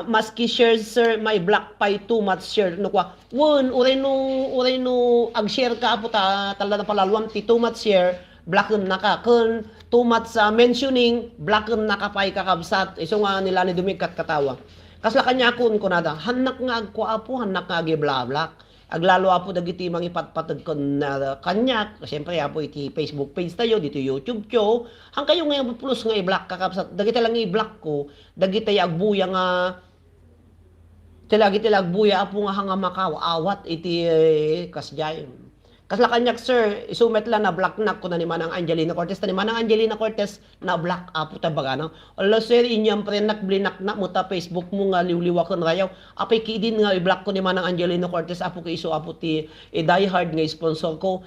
S1: maski share sir, may black pie too much share. No kwa, uray no ag-share ka apo talaga na palalwam ti too much share, blacken na ka. Kun too much mentioning, blacken na ka pay kakabsat. Iso nga nila ni dumikat katawa. Kasla kanya kun nada, hanak nga agkwa apo, hanak nga agi-bla-black. Aglalo apo dagiti mangipatpatag kon na kanyak siyempre apo iti Facebook page tayo dito YouTube ko hang kayo ngayon plus nga i-block kakapsat dagiti lang i-block ko dagiti agbuya nga tilagi agbuya apo nga hanga makaw awat iti kasjay kasla kanyak sir isumet la na block na ko na ni Manang Angelina Cortez ni Manang Angelina Cortez na block apo tabaga no ala sir inyam prenak blinak na mo ta Facebook mo nga liwliwa kon rayaw apay kidin nga i-block ko ni Manang Angelina Cortez apo kay iso apo ti die hard nga sponsor ko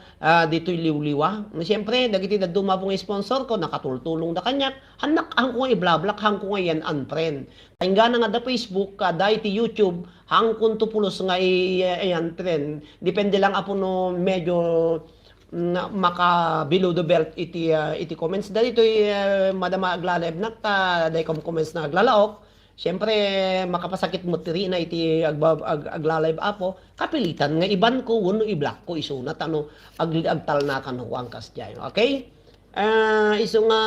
S1: dito liwliwa siyempre dagiti daduma po nga sponsor ko nakatultulong da kanyak hanak ang ko i-block hang ko nga yan unfriend Ainggana nga da Facebook dahil ti YouTube hang kun tupulos nga ayan trend depende lang apo no medyo maka below the belt iti comments dali ito madama aglalib nakta dahil comments na aglalaok syempre makapasakit mo tiri na iti aglalib apo kapilitan nga iban ko uno i-block ko isunat ano agtal na kan huangkas dyan okay iso nga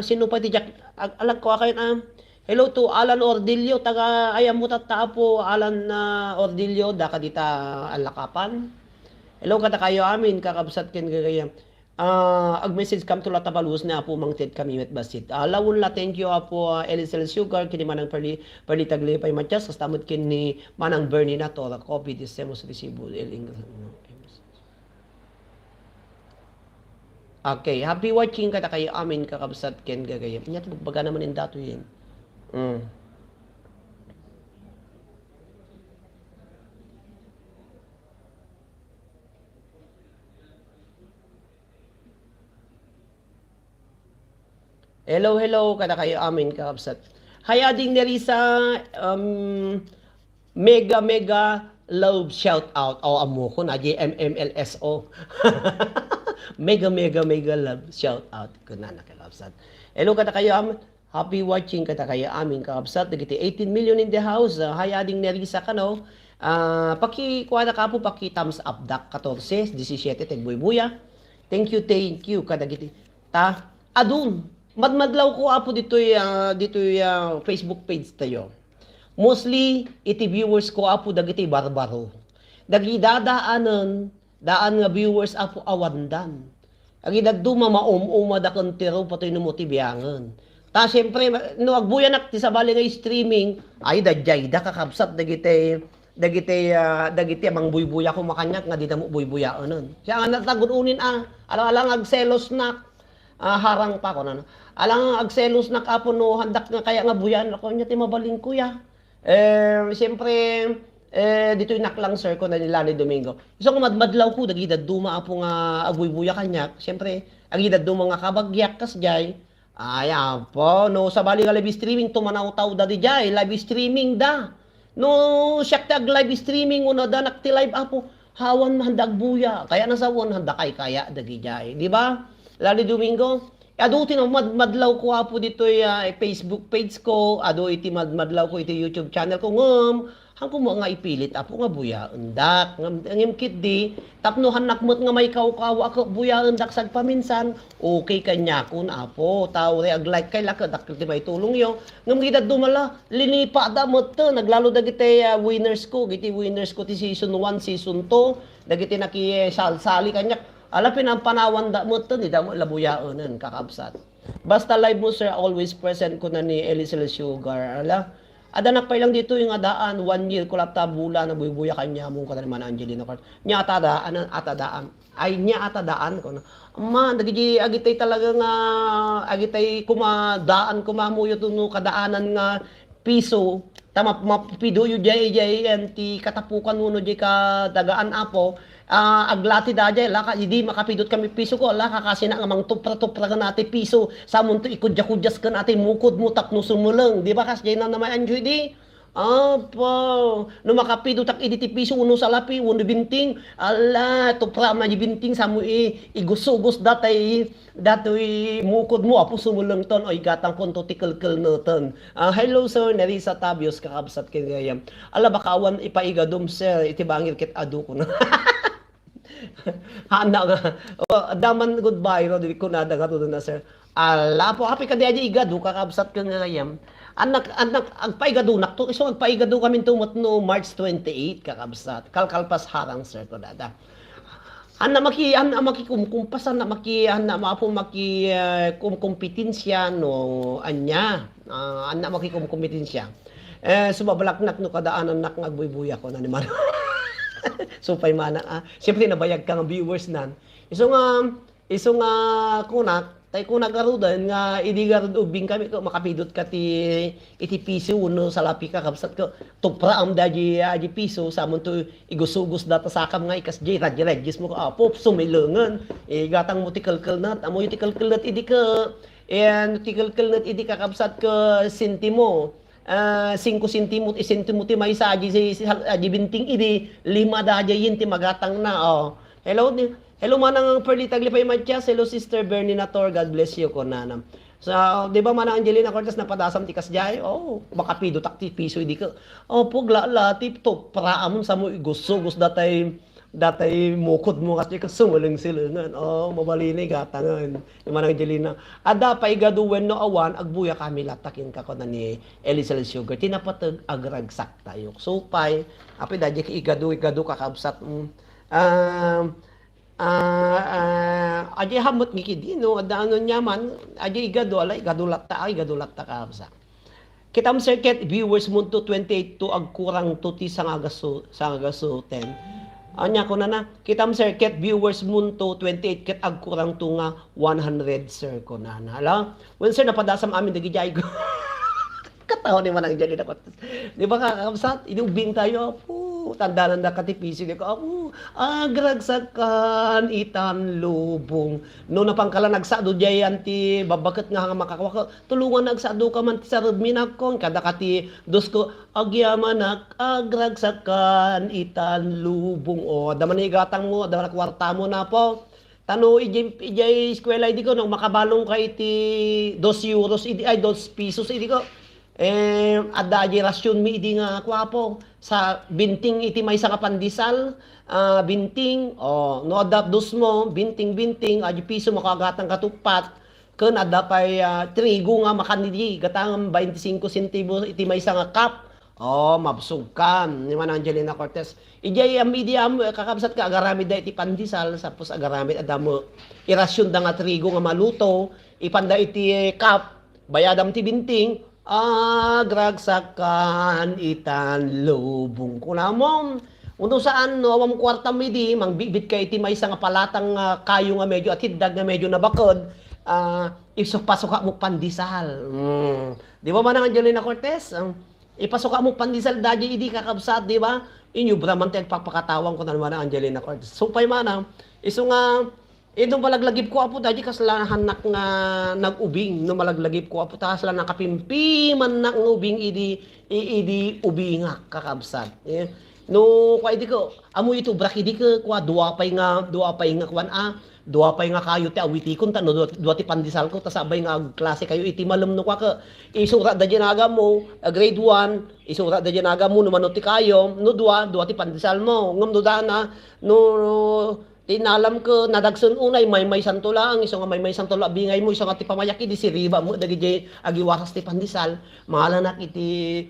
S1: sino pa ti Jack alag ko kayo hello to Alan Ordilio, taga ayam mo po Alan Ordilio, daka dita alakapan. Hello kada kayo amin, kakabsat ken gagayam. Ag-message kam to latabalus na po mangted kami met basit. Lawon la thank you po Elisel Sugar, kini manang perli tagle pay matchas, kastamot kin ni manang Bernie na to, la copy this semos resibo el English. Okay, happy watching kada kayo amin, kakabsat ken gagayam. Inya baga naman in dato yun. Hello kada kayo amin kakabsat. Hi ading Nerissa mega love shout out amo ko na MMLSO. mega love shout out ko na kakabsat. Hello kada kayo amin. Happy watching kada kaya amin kakabsat dagiti 18 million in the house hayading Nerissa kano paki-kuha na ka po paki thumbs up dak 14 17 tagbuy-buya thank you kadagiti ta adun madmadlaw ko apo dito Facebook page tayo mostly iti viewers ko apo dagiti barbaro dagi daan nga viewers apo awandan agi daduma maum-uma da kontero patoy no motibiyangan ta siyempre no agbuyanak ti sabali nga streaming ay dadjay da kakabsat dagiti amang buybuya ko makanyak nga di mo buybuya nun siya nga natagununin alang agselos na harang pa ko na alang agselos na kapo no handak nga kaya nga buyan ako nya ti mabaling kuya siyempre dito naklang sir ko na nila ni Domingo iso ko madlaw ko dagi daduma apo nga agbuybuya kanyak siyempre agidad do mga kabagyak kasjay Ayan po, no, sa bali nga live streaming, tumanaw-taw da di jay, live streaming da. No, siya tag live streaming, una da, nakti live apo, hawan mahandag buya, kaya nasawon, handa kay kaya, dagi jay, di ba? Lali Domingo, ado iti madlaw ko apo dito Facebook page ko, ado iti madlaw ko iti YouTube channel ko, hangko mo nga ipilit apo nga buya undak ngem kit di tapnohan nakmet nga may kaw-kaw ako buya undak sag paminsan okay kanya kun apo tao re ag like kay lakad dak ti may tulong yo ngem gid dumala linipa da met naglalo dagiti winners ko ti season 1 season 2 dagiti sali kanya ala pinampanawan da met ni da mo labuyaonen kakabsat basta live mo sir always present ko na ni Elisel Sugar ala adanak pa lang dito yung adaan 1 year ko lapta bula na buya kanya mo ko naman Angelina Cart nya atadaan ay nya atadaan ko na ma dagiti agitay talaga nga agitay kumadaan kumamuyo no kadaanan nga piso tama mapido yu jay anti katapukan nuno jay ka dagaan apo aglati da jay laka hindi makapidot kami piso ko laka kasi na ngamang tupra-tupra ka nati piso sa munto ikudya-kudjas ka nati mukod mo takno sumuleng di ba kas jay na naman enjoy di apo no makapido tak idi ti piso uno sa lapi uno binting ala tupra ma binting sa mo igusugos datay datoy mukod mo apo sumuleng ton oy gatang konto tikelkel noton hello sir Nerissa Tabios kakabsat kay ala bakawan ipaigadom sir iti bangir kit adu ko na hana nga daman goodbye ro di ko na daga to na sir ala po happy ka di aja igadu kakabsat ka ngayam anak agpaigadu nak to iso agpaigadu kami tumot no March 28 kakabsat kalkalpas harang sir to dada anna maki kumkumpasan na maki anna maapo maki kompetensya no anya anna maki kompetensya sumabalaknak no kadaanan nak ngagbuybuya ko na ni man so pay mana siyempre nabayag ka nga viewers nan iso nga kunak tay kunak garudan nga idi garud ubing kami ko makapidot ka iti piso uno sa lapi ka kapsat ko tupra am daji piso samon to igusugos data sakam nga ikas jay radjis mo ka pop sumilengan gatang mo tikelkel nat amo yung tikelkel nat idi ka tikelkel nat idi ka kapsat ka sentimo 5 sentimo ti may sa aji binting idi 5 daja yin ti magatang na hello manang Perli Taglipay Matias hello sister Bernie Nator God bless you ko nanam so di ba manang Angelina Cortez napadasam ti kasjay makapido tak ti piso idi ka pugla tip top para amon sa mo igusugos datay mukod mo kasi kasumuleng silengan mabalini gatangan yung manang Angelina ada pa igaduwen no awan agbuya kami latakin ka ko na ni Elisel Sugar tinapatag agragsak tayo so pay api dadya igadu kakabsat aja hamot ngikidi no adaanon nyaman aja igado latta kabsa kitam circuit viewers munto 28 to agkurang tuti sangagaso 10 anya ko na kitam circuit viewers munto 28 ket agkurang to nga 100 sir ko na ala when sir napadasam amin dagijay ko kataon ni manang jadi dapat di ba kakabsat inubing tayo tandanan na katipisi ko agragsakan itan lubong no napangkala nagsado jay anti babaket nga makakawak tulungan nagsado ka man ti sarod minakon kada kati dos ko agyamanak agragsakan itan lubong daman igatang mo daman kwarta mo na po tano ijay eskwela idi ko nang makabalong ka iti 2 euros idi ay 2 pesos idi ko adda rasyon mi idi nga kwapo sa binting iti may sa kapandisal binting no adap dos mo binting aji piso makagatang katupat ken adda pay trigo nga makanidi gatang 25 sentimo iti may sa nga cup mabsug kan ni man Angelina Cortez ijay medium kakabsat ka agarami da iti pandisal sapos agarami adamo irasyon da nga trigo nga maluto ipanda iti cup bayadam ti binting agragsakan itan lubong kunamon uno saan no awam kwarta midi mangbibit kay iti may nga palatang kayo nga medyo at hiddag nga medyo nabakod ipasok mo pandisal di ba man ang Angelina Cortez ipasok mo pandisal dadya idi kakabsat di ba inyo braman tayo papakatawang ko na naman ang Angelina Cortez so pay man iso nga nung malaglagip ko apo dadi kaslanahan nak nga nagubing no malaglagip ko apo ta sala nakapimpiman nak nga ubing idi ubinga kakabsat. No kwa idi ko amo ito brak idi ko kwa duwa pay nga kwan duwa pay nga kayo ti awiti kun ta no duwa ti pandisal ko ta sabay nga klase kayo iti malum no kwa ka isura da jinaga mo grade 1 isura da jinaga mo no manoti kayo no duwa ti pandisal mo ngam do dana no tinalam ko nadagson unay may santo lang iso nga may santo la bingay mo iso nga ti pamayaki di siriba mo dagiti agiwaras ti pandisal mahalanak iti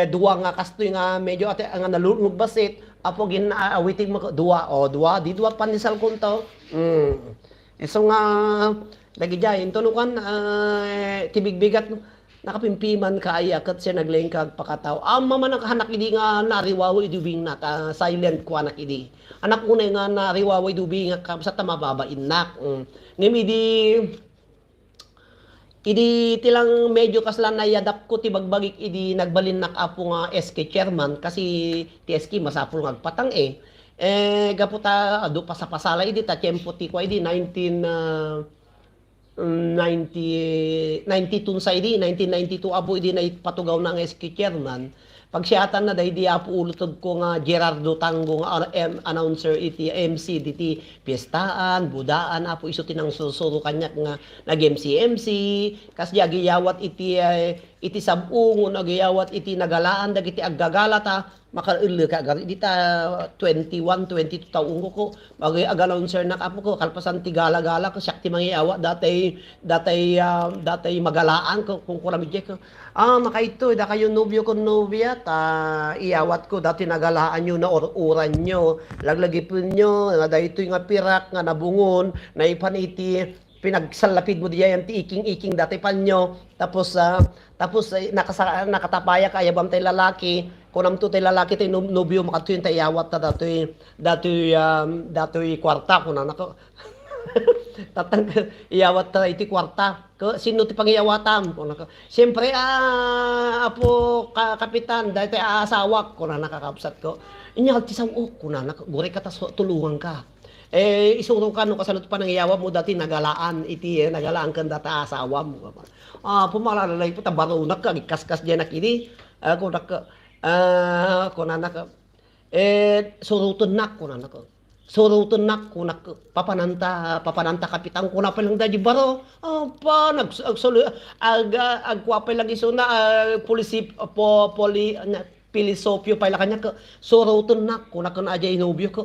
S1: duwa nga kastoy nga medyo ate nga nalulug basit apo ginawiting mo duwa di duwa pandisal kunto iso nga lagi jay tunukan tibigbigat nakapimpiman kaya kat siya naglengkag pakataw mama nakahanak idi nga nariwawo idubing na silent ko anak idi anak unay nga nariwawo idubing nga sa tamababain nak ngem idi tilang medyo kasla nayadap ko ti bagbagik idi nagbalin nak apo nga SK chairman kasi ti SK masapul nga agpatang gaputa adu pasapasala idi ta tiempo ti ko idi 1992 sa idi 1992 abo idi na patugaw ng SK chairman pagsiatan na dahil di apo ulutod ko nga Gerardo Tango nga announcer iti MC diti piestaan budaan apo iso tinang susuro kanyak nga nag-MC kas di agiyawat iti sabung agiyawat iti nagalaan dagiti aggagalata makaul ka dita 21 22 taong ko bagay ag-announcer na apo ko kalpasan ti gala-gala ko siyak ti mangiawa datay magalaan ko kung kuramidje ko makaito da kayo nobyo ko nobya ta iawat ko dati nagalaan nyo na oran nyo laglagipon nyo nga dahito nga pirak nga nabungon na ipaniti pinagsalapid mo diyan ti iking dati panyo tapos nakatapaya kaya bam tay lalaki kunam to tay lalaki tay nobyo makatuyon tay iawat ta datoy kwarta kunan nako tatang iawat ta iti kwarta sino ti pangiawatam siyempre apo kapitan dahil tayo aasawak kuna nakakapsat ko inyal ti sawok kuna gure ka tulungan ka isuro ka no kasalot pa nang iyawa mo dati nagalaan kan data asawa mo pumalalay po tabarunak ka kaskas diyan nakini kuna suruton nak kuna suruton nak kunak papananta kapitan kuna pa lang daji baro agkwapay lagi so na pilisopyo pa lang kanya suruton nak kunak na aja inobyo ko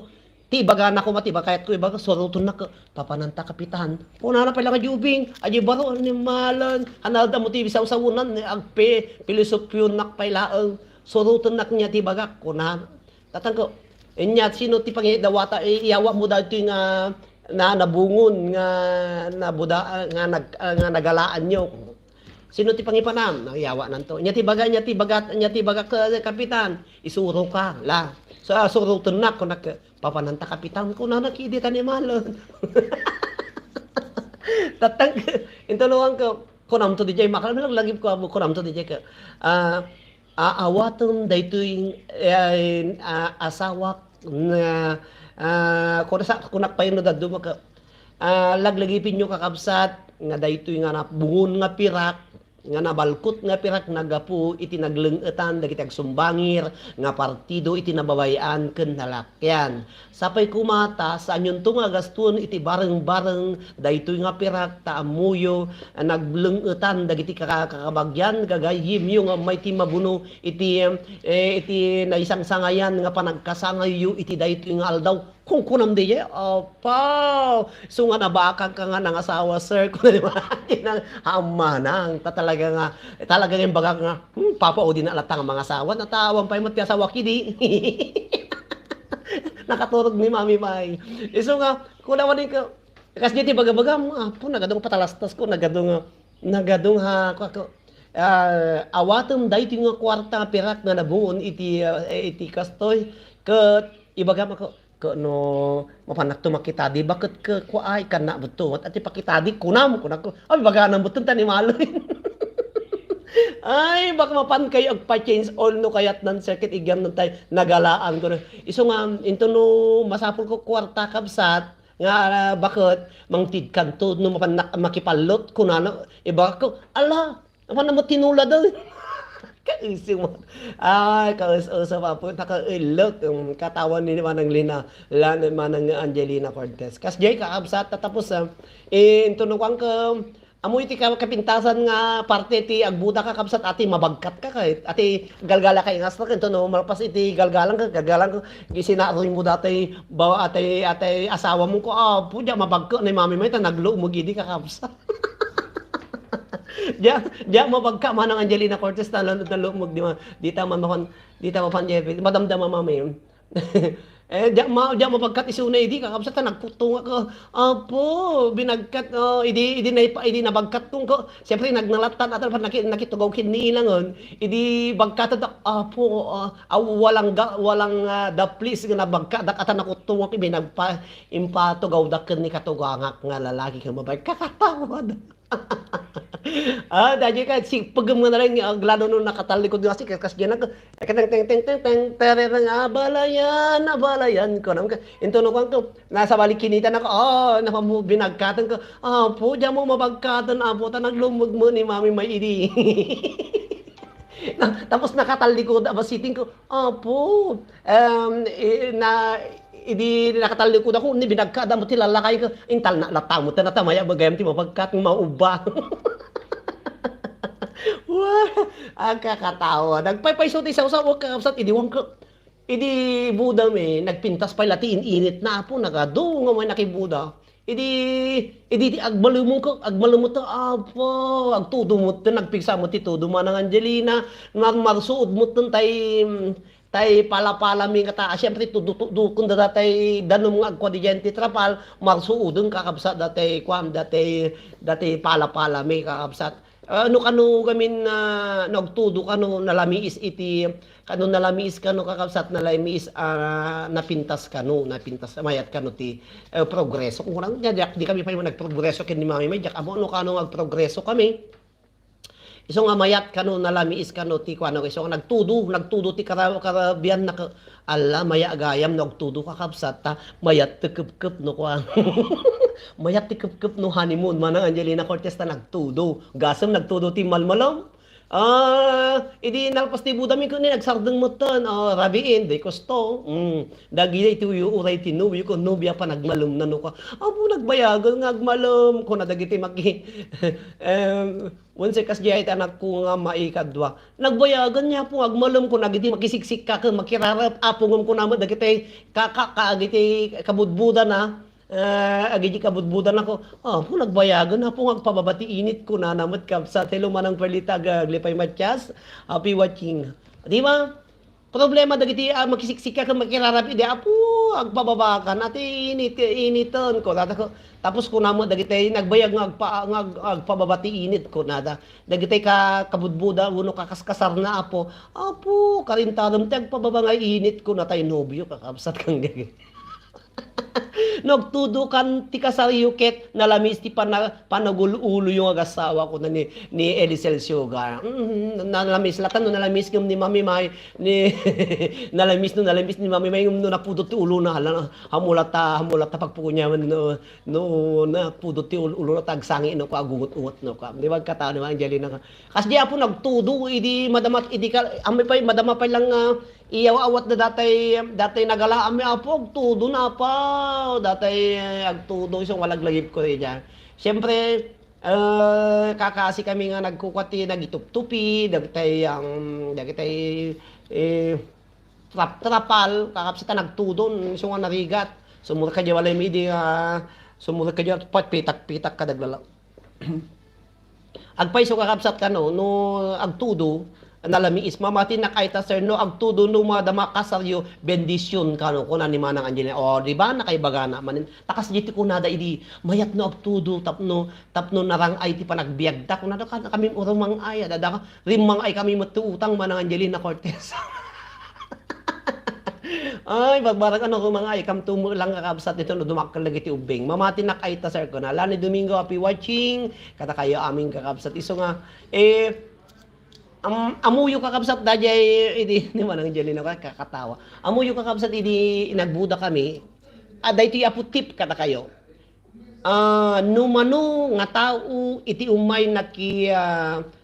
S1: ti baga na ko matiba kayat ko ibaga suruton nak papananta kapitan kuna na pa lang jubing aji baro ni malan analda mo ti bisaw-sawunan pilisopyo nak pa laang suruton nak niya ti baga kuna tatang ko inya sino ti pangidawata iyawa mo dati nga na nabungon nga nabuda nga nagalaan nyo sino ti pangipanam iyawa nanto nya ti baga kapitan isuro ka la so suruton na ko papananta kapitan ko na nakidi tani malon tatang intuluan ko kunam to DJ makal lagi ko kunam to DJ ka aawatong daytoy asawak na kunak pa yun na daduma ka laglagipin nyo kakabsat nga daytoy nga nabungon nga pirak nga nabalkot nga pirak nagapu iti naglengetan dagiti agsumbangir nga partido iti nababayan ken nalakyan sapay kumata sa anyon to nga gaston iti bareng-bareng daytoy nga pirak ta amuyo naglengetan dagiti kakabagyan gagayim yo nga may ti mabuno iti naisang sangayan nga panagkasangayo iti daytoy nga aldaw kung kunam diye so nga nabakag ka nga ng asawa sir kung di ba hamanang talaga yung baga nga papao din na alatang mga asawa natawang pa yung mati asawa kidi nakaturog ni mami may so nga kung naman ka kasi di baga-baga po nagadong patalastas ko nagadong awatom dahito nga kwarta pirak nga nabungon iti kastoy ka ibaga mako no mapanak to makitadi bakit ke kuay kana betul at ipakitadi kunam kunak ay baga nang betul tani maloy ay baka mapan kayo agpa-change all no kayat nan circuit igam nan tay nagalaan ko iso nga into no masapol ko kwarta kabsat nga bakit mangtid kanto no makipalot kun ano iba ko ala ano mo tinula daw kaisi mo ay kaus-usa pa po nakailot yung katawan ni Manang Lina lan Manang Angelina Cortez kas jay kaabsat tapos tunukang ka amoy ti kapintasan nga parte ti agbuda ka kapsat ati mabagkat ka kahit ati galgala kay ngas na no malpas iti galgalang ka gisinaring mo dati bawa ati asawa mo ko pudya mabagka ni mami may ta naglo mo gidi ka kapsat diya mabagka manang Angelina Cortez na lumog di ta man di ta mapan madamdam mami diya mapagkat isunay di kakapsat na nagkutunga ko apo binagkat idi nabagkat tong ko siyempre nagnalatan at nakitugaw kinilangon idi bagkat apo walang the please nga nabagkat dak ata nakutunga ko binagpa impatugaw dak ni katugangak nga lalaki ka mabay kakatawad dahil ka si pagam nga na rin lalo nung nakatalikod nga si kas diyan teng abalayan ko nam ka into no ko nasa balikinitan ako binagkatan ko po diyan mo mabagkatan apo ta naglumog mo ni mami may idi tapos nakatalikod abasiting ko apo idi nakatalikod ako ni binagkada mo tilalakay ko intal na latamo ta natamaya bagayam ti mabagkat mauba wah ang kakatawa nagpaypayso ti sa kakapsat idiwang ko idi buda me nagpintas pa latiin init na po nagado nga may nakibuda idi agmalumot ta apo agtudo mo ta nagpiksa mo ti tudo manang Angelina marsuod mo tay pala mi kata siyempre tudukon da tay danom nga agkwadiente trapal marsuudon kakabsat dati pala mi kakabsat kanu gamin nagtudo kanu nalamiis iti kanu nalamiis kanu kakabsat nalamiis napintas mayat kanu ti progreso kung kurang di kami pa nagprogreso ken ni mami may jak amo kanu agprogreso kami iso nga mayat kano nalamiis kano ti kuano iso nga nagtudo ti karabian na ala maya agayam nagtudo kakabsat ta mayat ti kep no kuan mayat ti kep no honeymoon manang Angelina Cortez ta nagtudo gasam nagtudo ti malmalam idi nalpas ti buda mi ko ni nagsardeng moton rabiin de kosto dagi iti uray ti nubyo ko nubya pa nagmalum na no ka abo nagbayagan nga agmalum ko na dagiti maki once kas jay anak ko nga maikadwa nagbayagan niya po agmalum ko nagiti makisiksik ka makirarap apongom ko namo dagiti kaagiti kabudbuda na agiti kabudbudan ako po nagbayagan na po agpababati init ko na namat sa telo manang perlita aglipay matyas happy watching di ba problema dagiti makisiksik ka makirarap ide apo agpababakan ati initon ko tapos ko namo dagiti nagbayag nga agpababati init ko nada dagiti kabudbuda uno kakaskasar na apo karintaram ti agpababangay init ko na tay nobyo kakabsat kang gagi nagtudo kan ti kasariyuket nalamis ti panagululo yung agasawa ko na ni Elisel Sugar nalamis latan no nalamis ngam ni mami may ni nalamis ni mami may no napudot ti ulo na hamulata pagpukunyaman no napudot ti ulo na tagsangi no ko agungot-ungot no ka di ba kataon ni Angelina kas di apo nagtudo idi madamat idi ka amay pa madama pa lang iyaw-awat na datay nagala ami apo agtudo na pa datay agtudo isang walaglagip ko diyan siyempre kakasi kami nga nagkukwati nagitup-tupi dagtay trapal kakapsita nagtudon isang narigat sumura ka diya walay midi sumura ka diya pitak-pitak ka daglala agpaiso kakapsat ka no agtudo nalamiis mamati na kaita sir no agtudo no madama kasaryo bendisyon kano kuna ni manang Angelina di ba nakaibaga na manin takas diti kunada idi mayat no agtudo tapno narang ay ti panagbiagda kunada kami urumang ay dada rimang ay kami matuutang manang Angelina Cortez ay bagbarag mga ay kam tumo lang kakabsat dito no dumakkel lagi ti ubing mamati na kaita sir ko na lani Domingo happy watching kata kayo aming kakabsat iso nga amuyo kakabsat dajay idi ni manang Angelina kakatawa amuyo kakabsat idi nagbuda kami aday ti apo tip kada kayo. Numano nga tao iti umay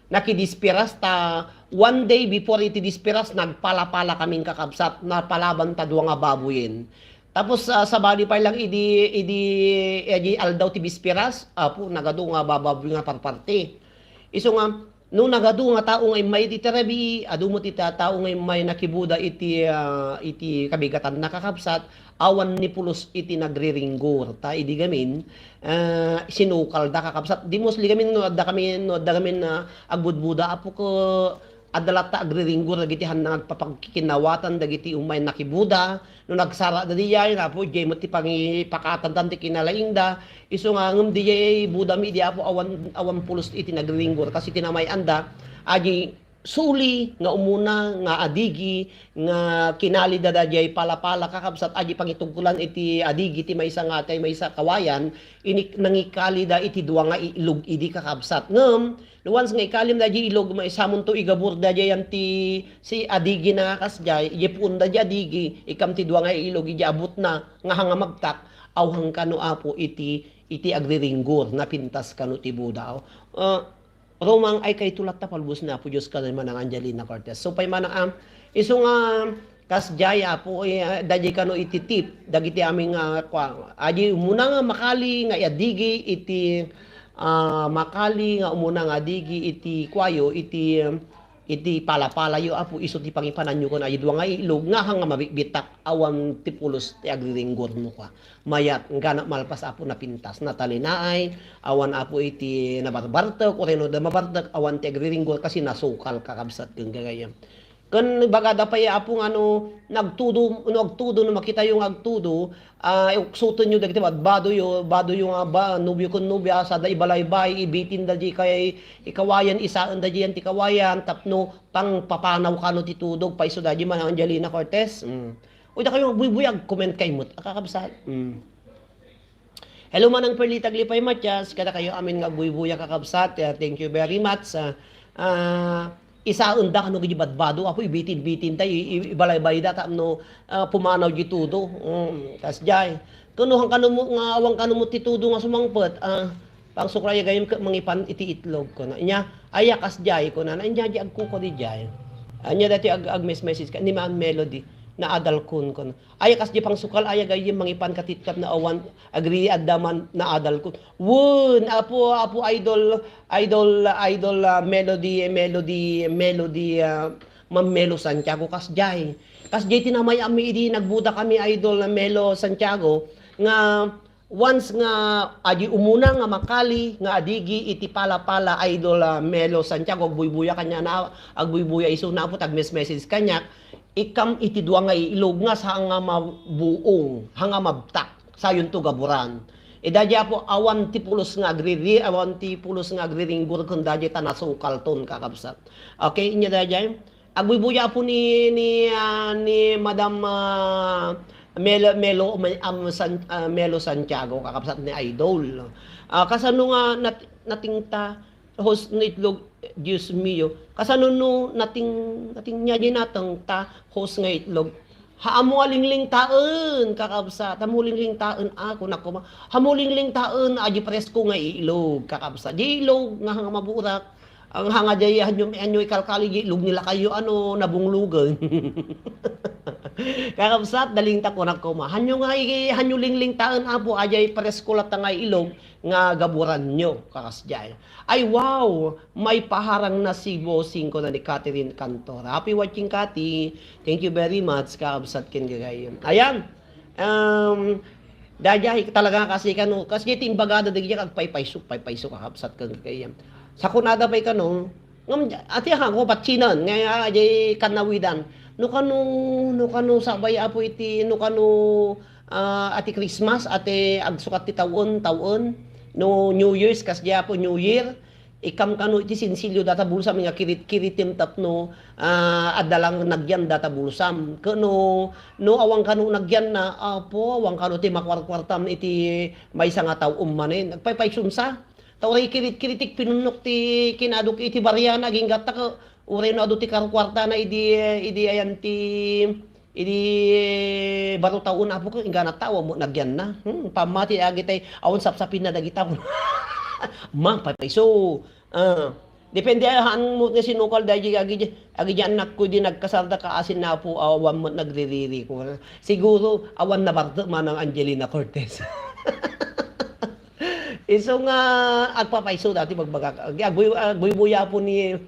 S1: nakidisperas ta one day before iti disperas nagpala-pala kaming kakabsat na palaban ta duwa nga babuyin. Tapos sa bali pa lang idi aldaw ti disperas apo nagado nga bababoy nga parparte. Iso nga no nagado nga tao nga may titerabi adu mo ti tao nga may nakibuda iti kabigatan nakakabsat awan ni pulos iti nagriringgor ta idi gamin sinukal da kakabsat di mosli gamin no da kami na agbudbuda apo ko adalat ta agriringgor dagiti hanang papagkikinawatan dagiti umay nakibuda no nagsara da diya apo jay mo ti pakatan ti kinalaingda iso nga ngem diya buda mi di apo awan pulos iti nagriringgor kasi tinamay anda agi suli nga umuna nga adigi nga kinalida da jay pala-pala kakabsat agi pangitungkulan iti adigi ti maysa nga kay maysa kawayan ini nangikalida iti duwa nga ilog idi kakabsat ngem once nga ikalim da jay ilog maisamon to igabur da jay ti si adigi na kasjay ipun da jay adigi ikam ti duwa nga ilog iji abot na nga hanga magtak awhang kano apo iti agriringgor na pintas kano ti budaw Romang ay kay tulat ta palbus na po Diyos ka naman ang Angelina Cortez. So pay man ang iso nga kasjaya po daji kano ititip dagiti aming aji umuna nga makali nga adigi iti makali nga umuna nga adigi iti kwayo iti pala-palayo apo iso ti pangipananyo ko na duwa nga ilog nga hanga mabibitak awan ti pulos ti agriringgor mo ka mayat nga malpas apo na pintas na talinaay awan apo iti nabarbartek o reno da mabartek awan ti agriringgor kasi nasukal kakabsat keng gagayam kan baga da pay apo nagtudo no makita yung agtudo uksuton nyo dagiti bado yo ba nubyo kun nubya sa da ibalaybay ibitin da di kay ikawayan isaan da di ti kawayan tapno pang papanaw kano ti tudog paiso da di man Angelina Cortez uy da kayo buyag comment kay mut akakabsat hello manang Perlita Glipay Matias kada kayo amin nga buyag kakabsat thank you very much isaon da kano gidi badbado apo ibitin tayo ibalaybay da tapno pumanaw di tudo kas jay kuno hang kano mo nga awang kano mo ti tudo nga sumangpet pang sukraya gayem mangipan iti itlog ko na inya aya kas jay ko na inya di agkuko di jay anya dati ag message ka ni man melody na adal kun kon aya kas di pang sukal aya gayem mangipan katitkap na awan agri addaman na adal kun won apo idol melody Ma'am Melo Santiago kas jay tinamay ami idi nagbuda kami idol na Melo Santiago nga once nga adi umuna nga makali nga adigi iti pala-pala idol Melo Santiago agbuybuya kanya na agbuybuya iso na po tag message kanya ikam iti duwa nga ilog nga sa nga mabuong hanga mabtak sayon to gaburan dadya po awan ti pulos nga agriringgor kun dadya ta nasukal ton kakabsat okay inya dadya agbuybuya po ni Madam Melo Santiago kakabsat ni idol kasano nga natingta host no itlog Diyos mio kasano no nating nya natang ta host nga itlog hamuling taen kakabsat hamuling taen ako nako hamuling taen aji presko nga ilog kakabsat di ilog nga hanga maburak ang hanga jay anyo ikalkali ilog nila kayo nabunglugan kakabsat daling ta ko nako hanyo nga hanyuling taen apo ajay presko lat nga ilog nga gaburan nyo kakasjay ay wow may paharang na si bossing ko na ni Catherine Cantor happy watching Cathy thank you very much kakabsat kin gagayem ayan dajay talaga kasi kano kasi timbagada digya kag paypayso kakabsat kin gagayem sa kunada pay kano ngam ati ha ko patsinan nga ajay kanawidan no kano sabay apo iti no kano ati Christmas ati agsukat ti taon no New Year's kasya po New Year ikam kano iti sinsilyo data bulsam nga kiritim tapno adalang nagyan data bulsam kano no awang kano nagyan na apo awang kano ti makwarkwartam iti maysa nga taom manen nagpaypaysunsa tawray kiritik pinunok ti kinaduk iti barya naging gata ka uray no adu ti kwarta na idi ayan ti Idi baru taon apo ko ingana tawa mo nagyan na. Pamati agi tay awon sapsapin na dagita mo. Ma papaiso. Depende han mo nga sinukal dahil agi anak ko di nagkasarda ka asin na po awan mo nagririri ko. Siguro awan na bardo man ang Angelina Cortez. Iso nga agpapaiso dati magbaga agbuy-buya po ni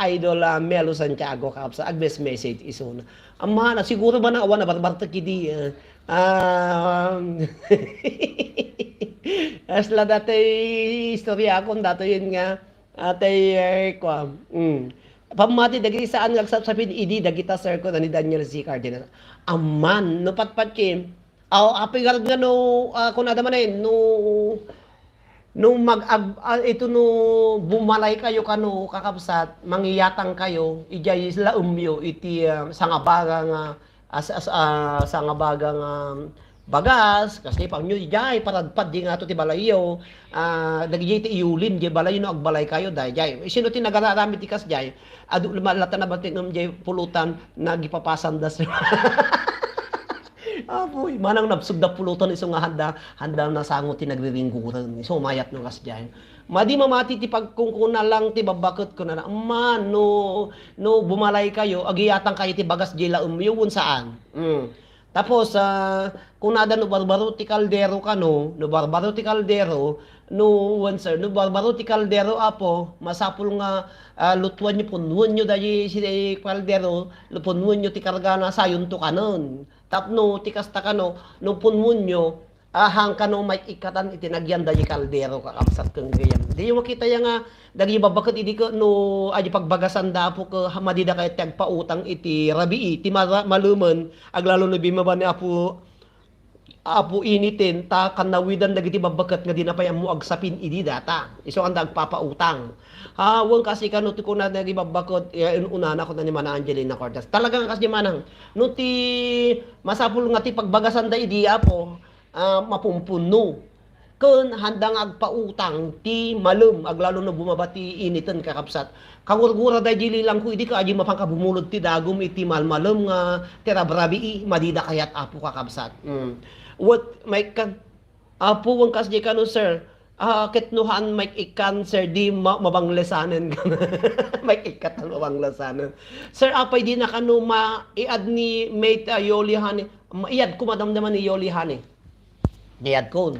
S1: Idol Melo Santiago kapsa agbes message iso na. Amma na siguro ba na awan na barbarta kidi asla dati istorya ko dati yun nga atay ko pamati dagi saan nagsapsapin idi dagita sir ko ni Daniel C. Cardenas. Amman no patpat kim api garad nga no kung nada man nung ito no bumalay kayo kano kakabsat mangyatang kayo ijay isla umyo iti sangabagang sangabagang bagas kasi pang nyo ijay paradpad di nga to ti balayo dagijay ti iulin di balayo no agbalay kayo dahil jay sino ti nagararami ti kas jay adu lumalata na batin ng jay pulutan nagipapasandas Apoy, manang nabsug da pulutan iso nga handa na sango ti nagriringguran. So mayat no kas diyan. Madi mamati ti pagkungkuna lang ti babakot ko na man no bumalay kayo agiyatang kayo ti bagas jela umyuwon saan. Tapos kung nada no barbaro ti kaldero kano, no barbaro ti kaldero no once no barbaro ti kaldero apo masapul nga lutuan nyo punwon nyo dahil si kaldero lupunwon nyo ti kargana sayon to kanon. Tapno tikas ta kano no punwon nyo ahang kano may ikatan itinagyan dahil kaldero kakapsat kang gayam. Di yung makita yung nga dahil babakot idi ko no aji pagbagasan da po ko madida kay tagpautang iti rabii ti malumen aglalo no bimaba ni apo initin ta kanawidan dagiti babakot nga dinapay mo agsapin idi data iso ang dagpapautang wang kasi kano ti kuna dagi babakot unana ko na ni Mana Angelina Cortez talagang kasi manang no ti masapul nga ti pagbagasan da idi apo mapumpuno kun handang agpautang ti malum aglalo no bumabati initan kakapsat kagurgura da jili lang ko idi ka aji mapangkabumulod ti dagom iti malmalum nga tirabrabi madida kayat apo kakapsat what may kan apo wang kasdi kano sir ketnuhan may ikan sir di mabanglesanen may ikat mabanglesanen sir apay di na kano iad ni mate Yoli Hani iad ko madamdaman ni Yoli Hani iad ko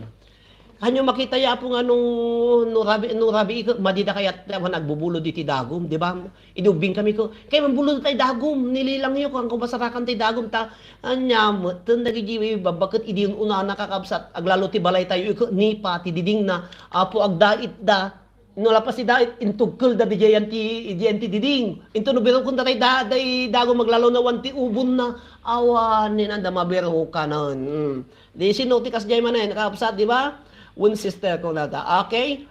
S1: kanyo makita ya po nga nung rabi madida kaya nagbubulod iti dagom, di ba? Inubing kami ko, kaya mambulod tayo dagom, nililang yun kung masarakan tayo dagom ta, anyam, tun nagjiwi babakit idi yung una nakakabsat, aglalo ti balay tayo nipa ti diding na apo agdait da, no lapas si dait intugkol da diyan ti diding, into no biro kun tatay dagom maglalo na wanti ubon na awan ninanda mabiro ka nun. Di sinutikas jay man na nakakabsat, di ba? One sister ko na ta. Okay,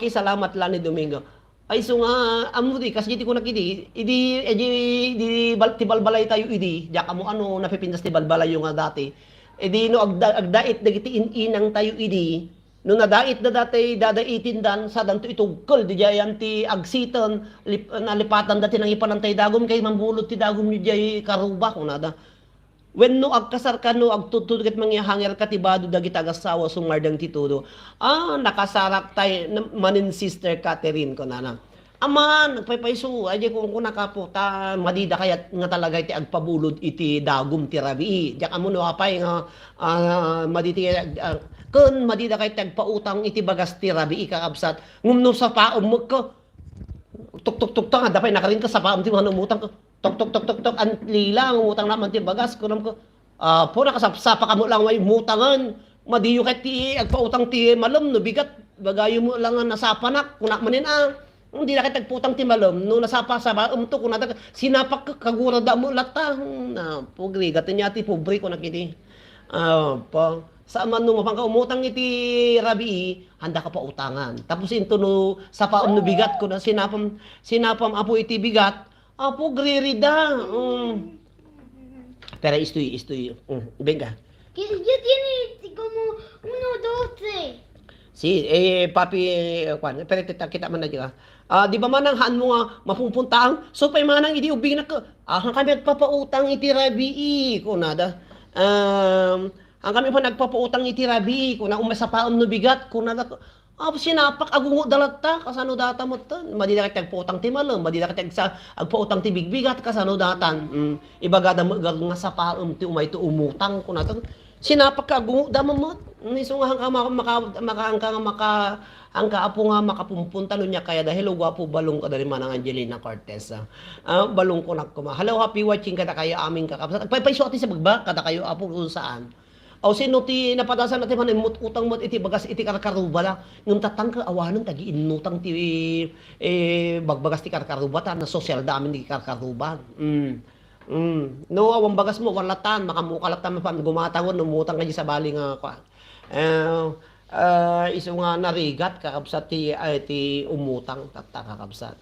S1: salamat lang ni Domingo. Ay so nga amudi kasi di ko nakidi. Idi balbalay tayo idi. Diya mo ano napipindas ti balbalay yung nga dati. Idi no agdait dagiti inang tayo idi. No nadait da dati dadaitin dan sa danto itugkol di jayan ti agsiton nalipatan dati nang ipanantay dagom kay mambulot ti dagom ni jay karuba ko nada. When no agkasar ka no agtutudget mangyahanger katibado dagiti agasawa sumardang titudo. Nakasarak tay manin sister Catherine ko na. Aman nagpaypayso aje kung nakaputa madida kayat nga talaga iti agpabulod iti dagom ti rabii. Diyak amo no apay nga maditi kun madida kay tagpautang iti bagas ti rabii kakabsat. Ngumno sa paom mo ko. Tuk nga dapay nakarin ka sa paom ti manumutang ko. Tok ang lilang umutang naman ti bagas kunam ko po nakasapsapa ka mo lang may mutangan madiyo kay ti agpautang ti malom no bigat bagayo mo lang nasapanak kuna manin hindi na kay tagputang ti malom no nasapa sa to kuna sinapak kagura da mo lata na pugri gaten ti pobre ko nakiti pa sa man no mapangka umutang iti rabii handa ka pa utangan tapos into no sa paom no bigat ko na sinapam apo iti bigat apo gririda. Pero estoy. Venga.
S2: Que ya tiene como 1, 2, 3.
S1: Papi, kwan, pero kita man na dyan. Di ba manang haan mo nga mapupuntang, so pa'y manang idi ubing na ka, kami nagpapautang iti rabi, ko nada. Ang kami pa nagpapautang iti rabi, ko na umasapaam no bigat, ko nada. Sinapak agungo dalata, kasano data mo to, madida ka tagpautang ti malam, madida ka sa agpautang ti bigbigat, kasano datan. Ibagada mo nga sapaam ti umay to umutang, ko nada. Sinapak ka agungo dama mo, niso nga ang kaapo nga makapumpunta nun niya kaya dahil gwapo balong ka dali manang Angelina Cortez. Balong ko nakuma. Hello, happy watching kada kayo aming kakapsat. Payso ati sa bagba kada kayo apo kung saan. Aw sino ti napadasan natin man utang mo iti bagas iti karkaruba la. Ngem tatang ka awanon tagi inutang ti bagbagas ti karkaruba ta na social damin ti karkaruba. No, awang bagas mo, walatan, makamukalatan mo gumatangon, umutang ka sa bali nga kwa. Iso nga narigat, kakabsat ti umutang, kakabsat.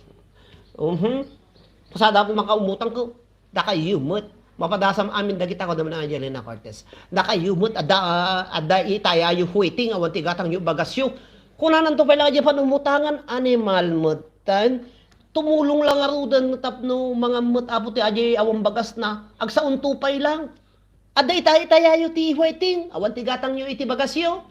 S1: Pasada po makaumutang ko, dakayumot. Mapadasam amin dagita ko naman ang Angelina Cortez. Dakayumot, ada itayayo huiting, awan tigatang yung bagasyo. Kunanan to pala dyan panumutangan, animal mutan. Tumulong lang arudan tapno mga matapo ti aji awang bagas na agsaon tupay lang. Ada itayayo ti huiting, awan tigatang yu iti bagasyo.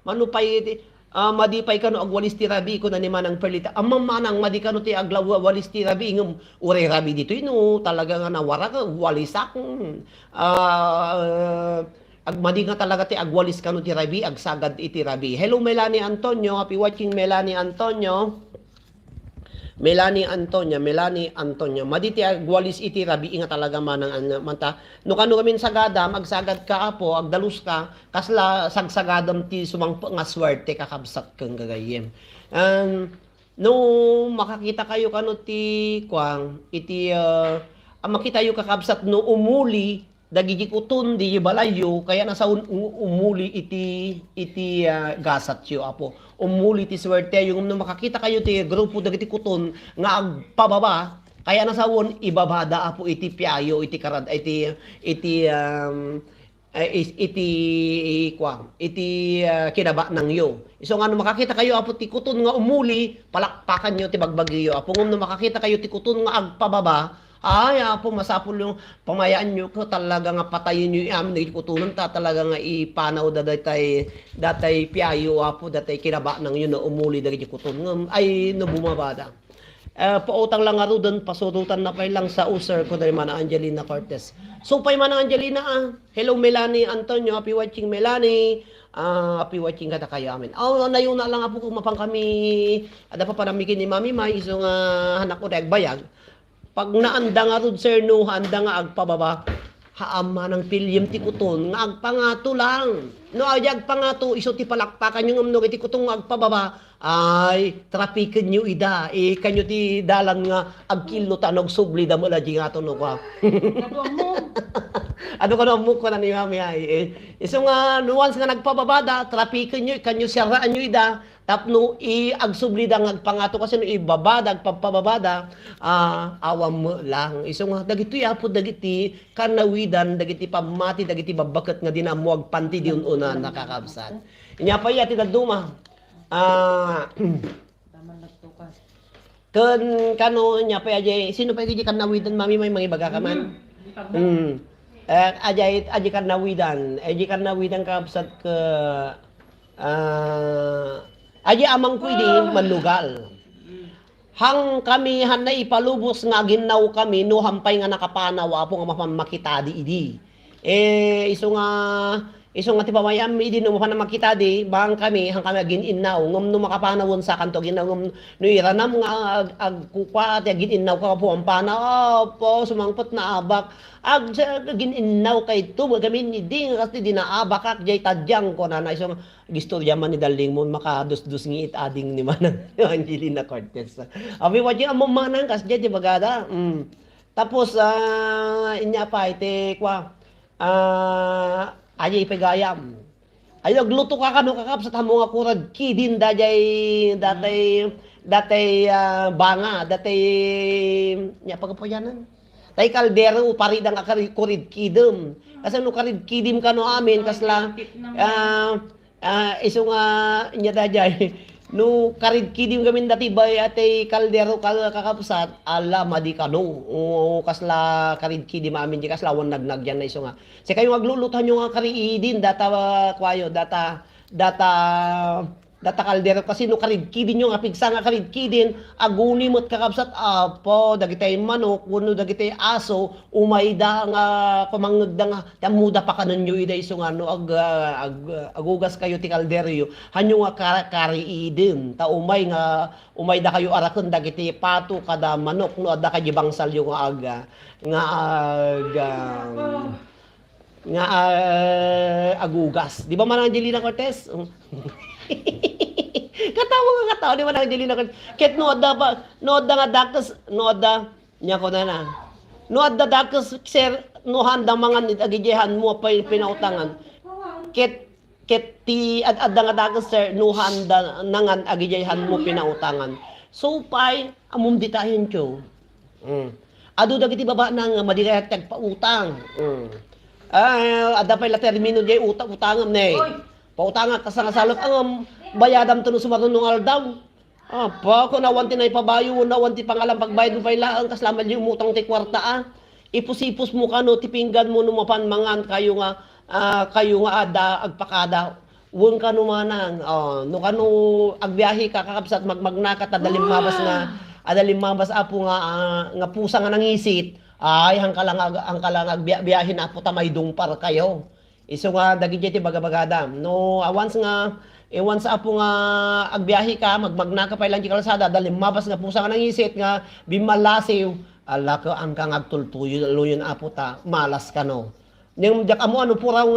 S1: Manupay iti madipay kano agwalis ti rabi ko na ni manang perlita. Manang madi kano ti agwalis ti rabi ngem ure rabi dito ino talaga nga nawara ka walisak. Agmadi nga talaga ti agwalis kano ti rabi agsagad iti rabi. Hello Melanie Antonio, happy watching Melanie Antonio. Melanie Antonia. Maditi agwalis iti rabi nga talaga manang manta. No kano kami sagada, magsagad ka apo, agdalus ka, kasla sagsagadam ti sumang nga swerte kakabsat kang gagayem. No makakita kayo kano ti kwang iti makita yu kakabsat no umuli dagiti kuton di balayo kaya nasa umuli iti gasat yu apo. Umuli ti swerte yung makakita kayo ti grupo dagiti kuton nga agpababa kaya nasawon ibabada apo iti piayo iti karad iti kinaba ng yo. So nga makakita kayo apo ti kuton nga umuli palakpakan yo ti bagbagyo apo ngum makakita kayo ti kuton nga agpababa apo masapul yung pamayaan nyo ko talaga nga patayin nyo amin na kutunan ta talaga nga ipanaw datay piayo apo datay kinaba nang yun na umuli dagiti kutunan ay nabumabada. Pautang lang nga doon pasurutan na pay lang sa user ko dahil mana Angelina Cortez. So pay mana Angelina hello Melanie Antonio, happy watching Melanie. Happy watching kada kayo amin. Nayo na lang apo kung mapang kami ada pa panamikin ni Mami May isong hanak ko bayag. Pag naanda nga ron sir no, handa nga agpababa, haama ng pilyem ti kuton, nga agpangato lang. No, agpangato, iso ti palakpakan yung amno, iti kutong agpababa, ay, trapikan nyo ida, kanyo ti dalan nga, agkilo tanog subli, damula di nga to no ka. Ano ka na mo ko na ni Mami ay. Iso nga, once nga nagpababada, trapikan nyo, kanyo siraan nyo ida, tapno agsubli da nga agpangato kasi no ibabada agpapababada awam mo lang iso nga dagiti apo dagiti kanawidan dagiti pamati dagiti babaket nga dinamo agpanti diun una nakakabsat inya pa yati daduma
S2: taman nagtukas
S1: kano nya pa ajay sino pa di kanawidan Mami may mga baga ka man ajay kanawidan kabsat ka aji amang ko di manugal. Hang kami na ipalubos nga ginaw kami no hampay nga nakapanaw apo nga mapamakita di idi. Iso nga ti pamayam idi no makita di bang kami hang kami gininaw ngom no makapanawon sa kanto ginaw ngom no iranam nga agkukwa ti gininaw ka po ang panaw po sumangpot na abak gininaw kay tubo kami ni ding kasi dinaabak ak jay tadyang ko na iso gistorya man ni daling mo makadus-dus ngit ading ni manang Angelina Cortez. Abi wa ang mamanang kas jay di bagada. Tapos inya pa ite kwa ajay pagayam. Ay nagluto ka kano kakap sa tamo nga kurad kidin datay banga datay nya pagapayanan. Tay kaldero paridang akarid kidem. Kasi no karid kidim kano amin kasla Iso nga nya dajay no karid kidim gamin dati bay ate kaldero kakapsat ala madi kano o kasla karid kidim amin di kasla wan nagnagyan na iso nga si kayo aglulutan nyo nga kari idin data kwayo data kaldero kasi no karid kidin nyo nga pigsa nga karid kidin aguni mo't kakapsat apo dagitay manok kuno dagitay aso umayda nga kumangagda nga tamuda pa kanon nyo ida iso nga no agugas kayo ti kaldero yo hanyo nga kari idin ta umayda kayo arakon dagiti pato kada manok no adda kay bangsal yo nga agugas di ba man Angelina Cortez katawa di ba na Angelina Cortez ket no adda nga dakas no adda nya ko na no adda dakas sir no handa mangan agijehan mo pa pinautangan ket ti adda nga dakas sir no handa nangan agijehan mo pinautangan so pay amum ditahin tyo adu dagiti baba nang madirek tag pautang adda pay la termino jay utangam ne pautangan kasangasalot ang bayadam to no sumarunong aldaw. Pa ko nawanti na ipabayo nawanti pangalang pagbayad mo pailaan kaslamal yung utang ti kwarta ipusipos mo kano tipinggan mo no mapan mangan kayo nga ada agpakada won kano manang no kano agbiyahe ka kakabsat magmagnakat adalim mabas apo nga pusa nga nangisit ay hangkalang agbiyahe na po tamay dungpar kayo. Iso nga dagiti ti bagabagada. No once apo nga agbiyahe ka magmagna ka pa ilang kalsada dali mabas nga pusa nga nangisit nga bimalasiw ala ka ang kang agtultuyon apo ta malas ka no. Ning jak amo ano puraw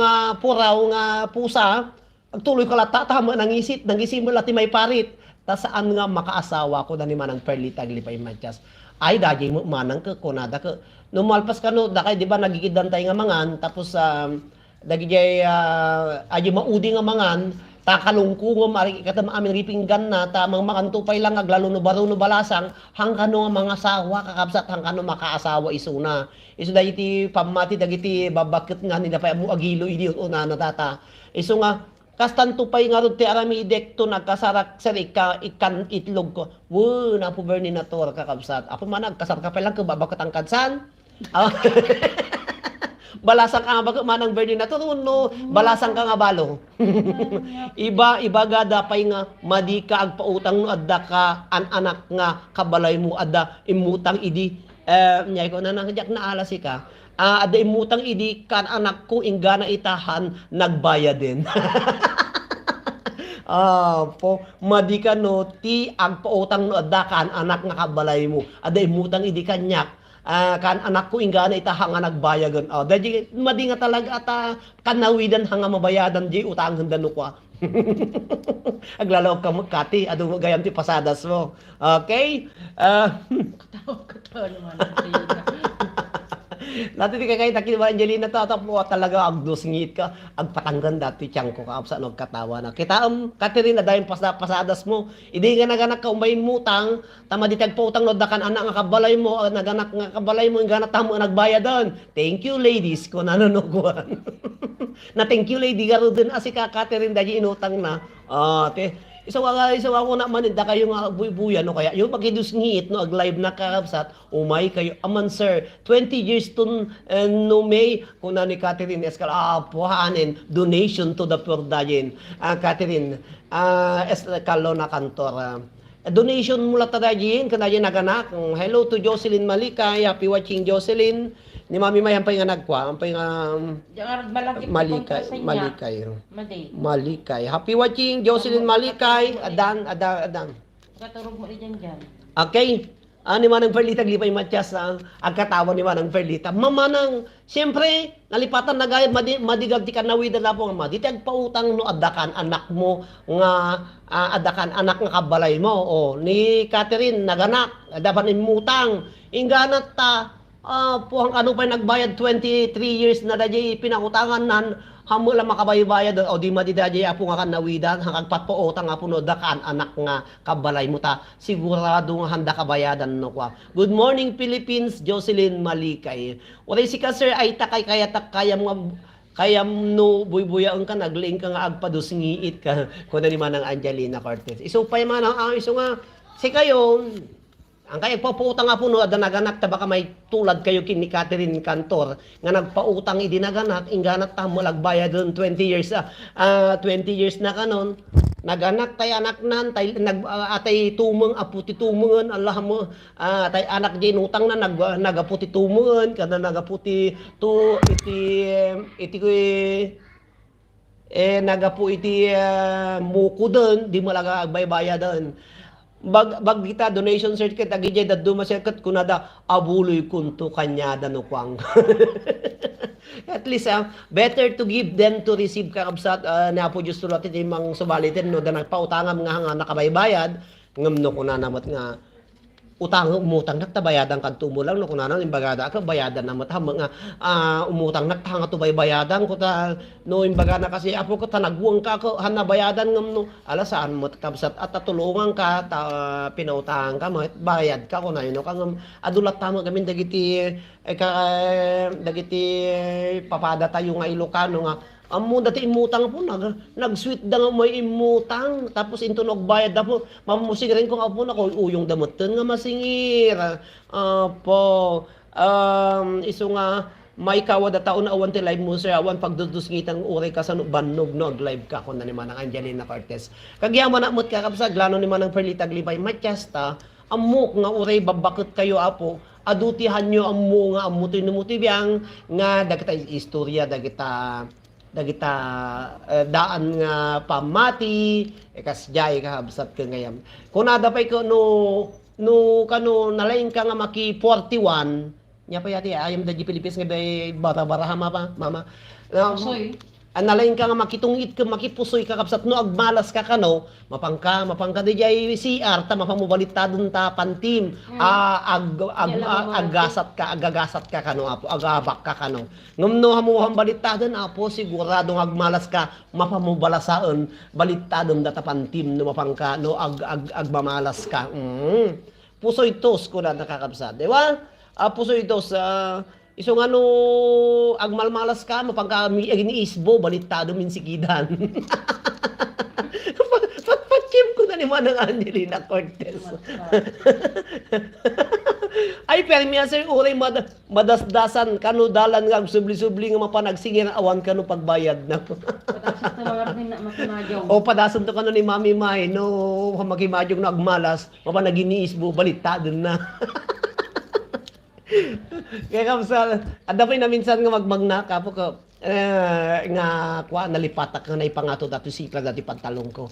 S1: nga pusa agtuloy ka lata tama nangisit nangisimula ti may parit ta saan nga makaasawa ko dani manang perlita aglipay matchas. Ay dagi mo manang ka kunada ka no malpas ka no dakay di ba nagigidantay nga mangan tapos dagijay aji maudi nga mangan takalungko nga mari katam amin ripinggan na tamang makantupay lang aglalo no baro no balasang hangkano nga mga asawa kakabsat hangkano makaasawa isuna isu dagiti pamati dagiti babakit nga nila pa mo agilo idi una natata isu nga kastan tupay nga rod ti arami idekto nagkasarak sir ikan itlog ko wo na po berni na tor kakabsat ako man nagkasar ka pa lang ko babakit ang kadsan balasang ka nga bago manang birthday na to no balasang ka nga balo iba gada pay nga madi ka agpautang no adda ka anak nga kabalay mo adda imutang idi nyay ko na nangadyak na alas ka adda imutang idi kan anak ko ingana itahan nagbayad din po madi ka no ti agpautang no adda kan anak nga kabalay mo adda imutang idi kanyak kan anak ko ingana itahanga nagbayagan dahil madi nga talaga ata kanawidan hanga mabayadan di utang handan kwa aglalaw ka magkati adu gayam ti pasadas mo okay katawa naman Dati di kay takil ba Angelina tatapo talaga agdos ngit ka agpatanggan dati tiyang ko kaapsa no katawa na kita Catherine na dayon pasadas mo idi nga naganak ka umbay mutang tama di tagputang no dakan anak nga kabalay mo naganak nga kabalay mo nga tamo nagbayad don thank you ladies ko nanonoguan na thank you lady garo din asi ka Catherine dayi inutang na isa ako na manida kayo nga buya no kaya yung pagidus ngit no ag live na kakabsat umay kayo aman sir 20 years to no May kuna ni Catherine Escal puhanin donation to the poor dayin Catherine Escalo na kantor donation mula tadayin kanayin naganak hello to Jocelyn Malikay happy watching Jocelyn ni Mami May ampay nga nagkwa, ampay nga Malikay. Happy watching Jocelyn Malikay, Adan.
S2: Katurog mo rin dyan.
S1: Okay. Ni Manang Perlita glipay matyas ang katawan ni Manang Perlita. Mamanang siyempre nalipatan na gayad madigag ti kanawidan na po nga madi pautang no adakan anak mo nga adakan anak nga kabalay mo ni Catherine naganak dapat imutang ingganat ta puhang ano pa nagbayad 23 years na daji pinakutangan nan hamo lang makabaybayad o di madidaji apo nga kanawidan hanggang patpuotang nga puno dakan anak nga kabalay mo ta sigurado nga handa kabayadan no kwa. Good morning Philippines, Jocelyn Malikay. Oray si ka sir ay takay kaya takayam nga Kaya no buy-buyaon ka nagling ka nga agpadus ngiit ka kuno ni manang Angelina Cortez. Iso pa man ang iso nga si kayo ang kaya papautang nga po no adanaganat ta baka may tulad kayo kin ni Catherine Cantor nga nagpautang idinaganak inganat ta mo lagbayad don 20 years 20 years na kanon naganak tay anak nan tay atay tumeng aputi tumengen Allah mo tay anak di utang na nagaputi tumengen kada nagaputi tu iti nagapu iti mukuden di malaga agbaybayadan bag kita donation certificate agijay da duma certificate kunada abuloy kunto kanyada no kwang at least better to give than to receive kakabsat na po just tulad iti mang subalitin no da nagpautangam nga nakabaybayad ngam no kunanamat nga utang umutang nagtabayadan kan tumulang no kunanan imbagada ka bayadan na matam nga umutang nagtanga to bayadan ko ta no imbaga na kasi apo ko tanagwang ka ko hanabayadan ngam no alasaan mo kabsat at tatulungan ka pinautang ka bayad ka ko na yun no kang adulat tama kami dagiti dagiti papada tayo nga Ilocano nga amo dati imutang po nag-sweet da nga may imutang tapos intunog bayad da po mamusigirin ko nga po na ko uyong damoten nga masingir po iso nga may kawada taon na awan ti live mo sir awan pagdudusngitang uray ka sa bannog no live ka ko na ni manang Angelina Cortez kagyaman na mo't kakabsag lano ni manang Perlita Glibay matyasta amok nga uray babakot kayo apo adutihan nyo amo nga amutoy numuti biyang nga dagita istorya dagita daan nga pamati kasjay ka habsat ka ngayam kung nadapay ko no kano nalain ka nga maki 41 nya pa yati ayam da Philippines nga bay bara mama
S2: Pusoy.
S1: Analain ka nga makitungit ka makipusoy ka kapsat no agmalas ka kano mapangka di jay CR ta mapamubalitadon ta pantim agagasat ka kano apo agabak ka kano ngumno hamuhang balitadon apo siguradong agmalas ka mapamubalasaon balitadon data pantim no mapangka no agmamalas ka pusoy tos ko na nakakapsat di ba pusoy tos iso nga no agmalmalas ka mapangka iniisbo balitado min sikidan. Patkim ko na ni manang Angelina Cortez. Ay permiya sir uray madasdasan kano dalan nga subli-subli nga mapanagsigir awan kano pagbayad na.
S2: Patasan to mga rin na makimadyong.
S1: O padasan to kano ni Mami May no makimadyong na agmalas mapanaginiisbo balitado na. Kaya kamsal, adapay na minsan nga magmagna kapo ko nga kwa nalipatak nga naipangato dati sikla dati pantalong ko.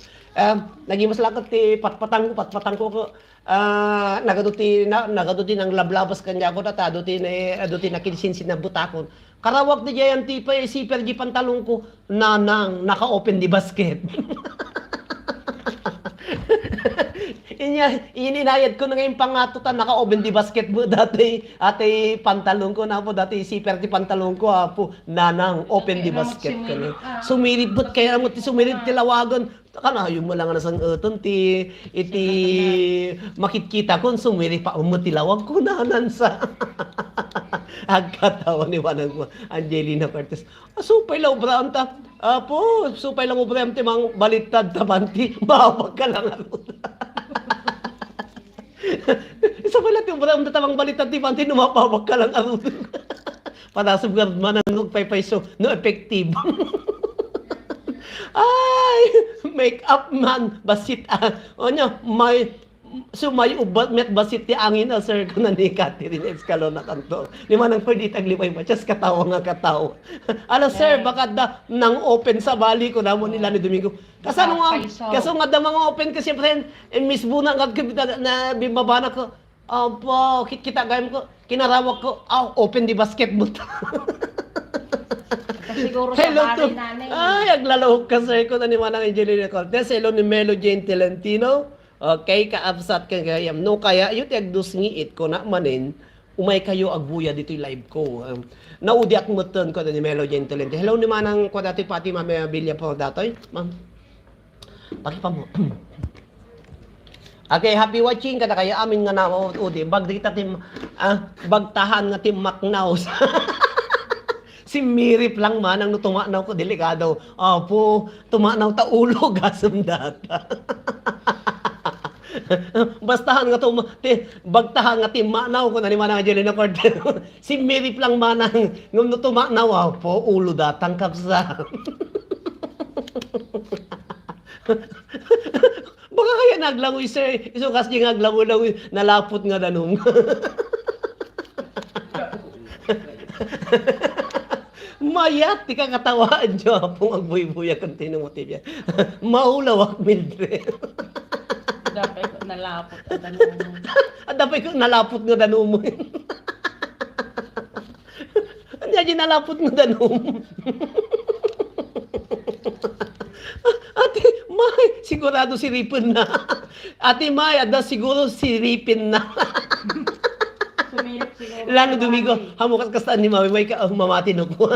S1: Naging mas lakat ti patpatang ko ko nagaduti ng lablabas kanya ko data aduti na kinsinsin na butakon. Karawak di jayan ti pa siper di pantalong ko nanang naka-open di basket. Ininayad ko na ngayon pangatutan naka-open di basket mo dati ate pantalong ko na po dati siper di pantalong ko apo nanang open di basket ko na sumirit but kaya mo ti sumirit ti lawagon kana yung mo lang na sang uton ti iti makikita kon sumiri pa mo ti lawag ko nanan sa agkatawa ni manang Angelina Cortez supay law brown ta apo supay lang ubram ti mang balittad ta banti mawag ka lang arot. Isa pala ti ubram ta tamang balittad ti banti numapawag ka lang arot. Padasog man ang paypayso no effective. Ay, make up man basit onya may ubat met basit ti angin sir ko na ni Catherine Escalona kanto ni manang Perlita Glibay pa just katawa nga katawa ala sir baka da nang open sa bali ko namo nila ni Domingo kasano nga kaso nga da mga open kasi friend miss buna nga na bibabana ko apo kita gayam ko kinarawak ko open di basketball.
S2: Siguro
S1: Hello
S2: sa
S1: to.
S2: bali nanay.
S1: Ay, aglalahok ka sir ko na ni manang Angelina Cortez. Hello ni Melo Jane Tolentino. Okay, kaabsat ka gayam. No, kaya yun agdus ngiit ko na manin, umay kayo agbuya dito yung live ko. Naudi at muton ko na ni Melo Jane Tolentino. Hello ni manang ko dati pati mamaya bilya po datoy. Ma'am. Pakipa mo. Okay, happy watching kada kaya amin nga na udi. Bag dita tim bagtahan nga tim Macnaus. Si Mirip lang man ang tumanaw ko delikado. Apo, tumanaw ta ulo gasam data. Bastahan nga bagtahan nga timanaw ko na ni manang Angelina Cordero. Si Mirip lang manang ngum no tumanaw apo ulo datang kapsa. Baka kaya naglangoy sir, isukas niya nga aglangoy nalapot nga danong. Mayat, di ka katawaan niyo po ang buy-buya kung tinumote niya. Maulawak, Mildred.
S2: Dapat ko nalapot ang danong.
S1: At dapat ko nalapot nga danom mo. Hindi nalapot nga danom. Ate May, sigurado siripin na. Ate May, ada siguro siripin na.
S2: Sumilip siguro.
S1: Lalo Domingo, hamukas kastaan ni Mami, may mamati no ko.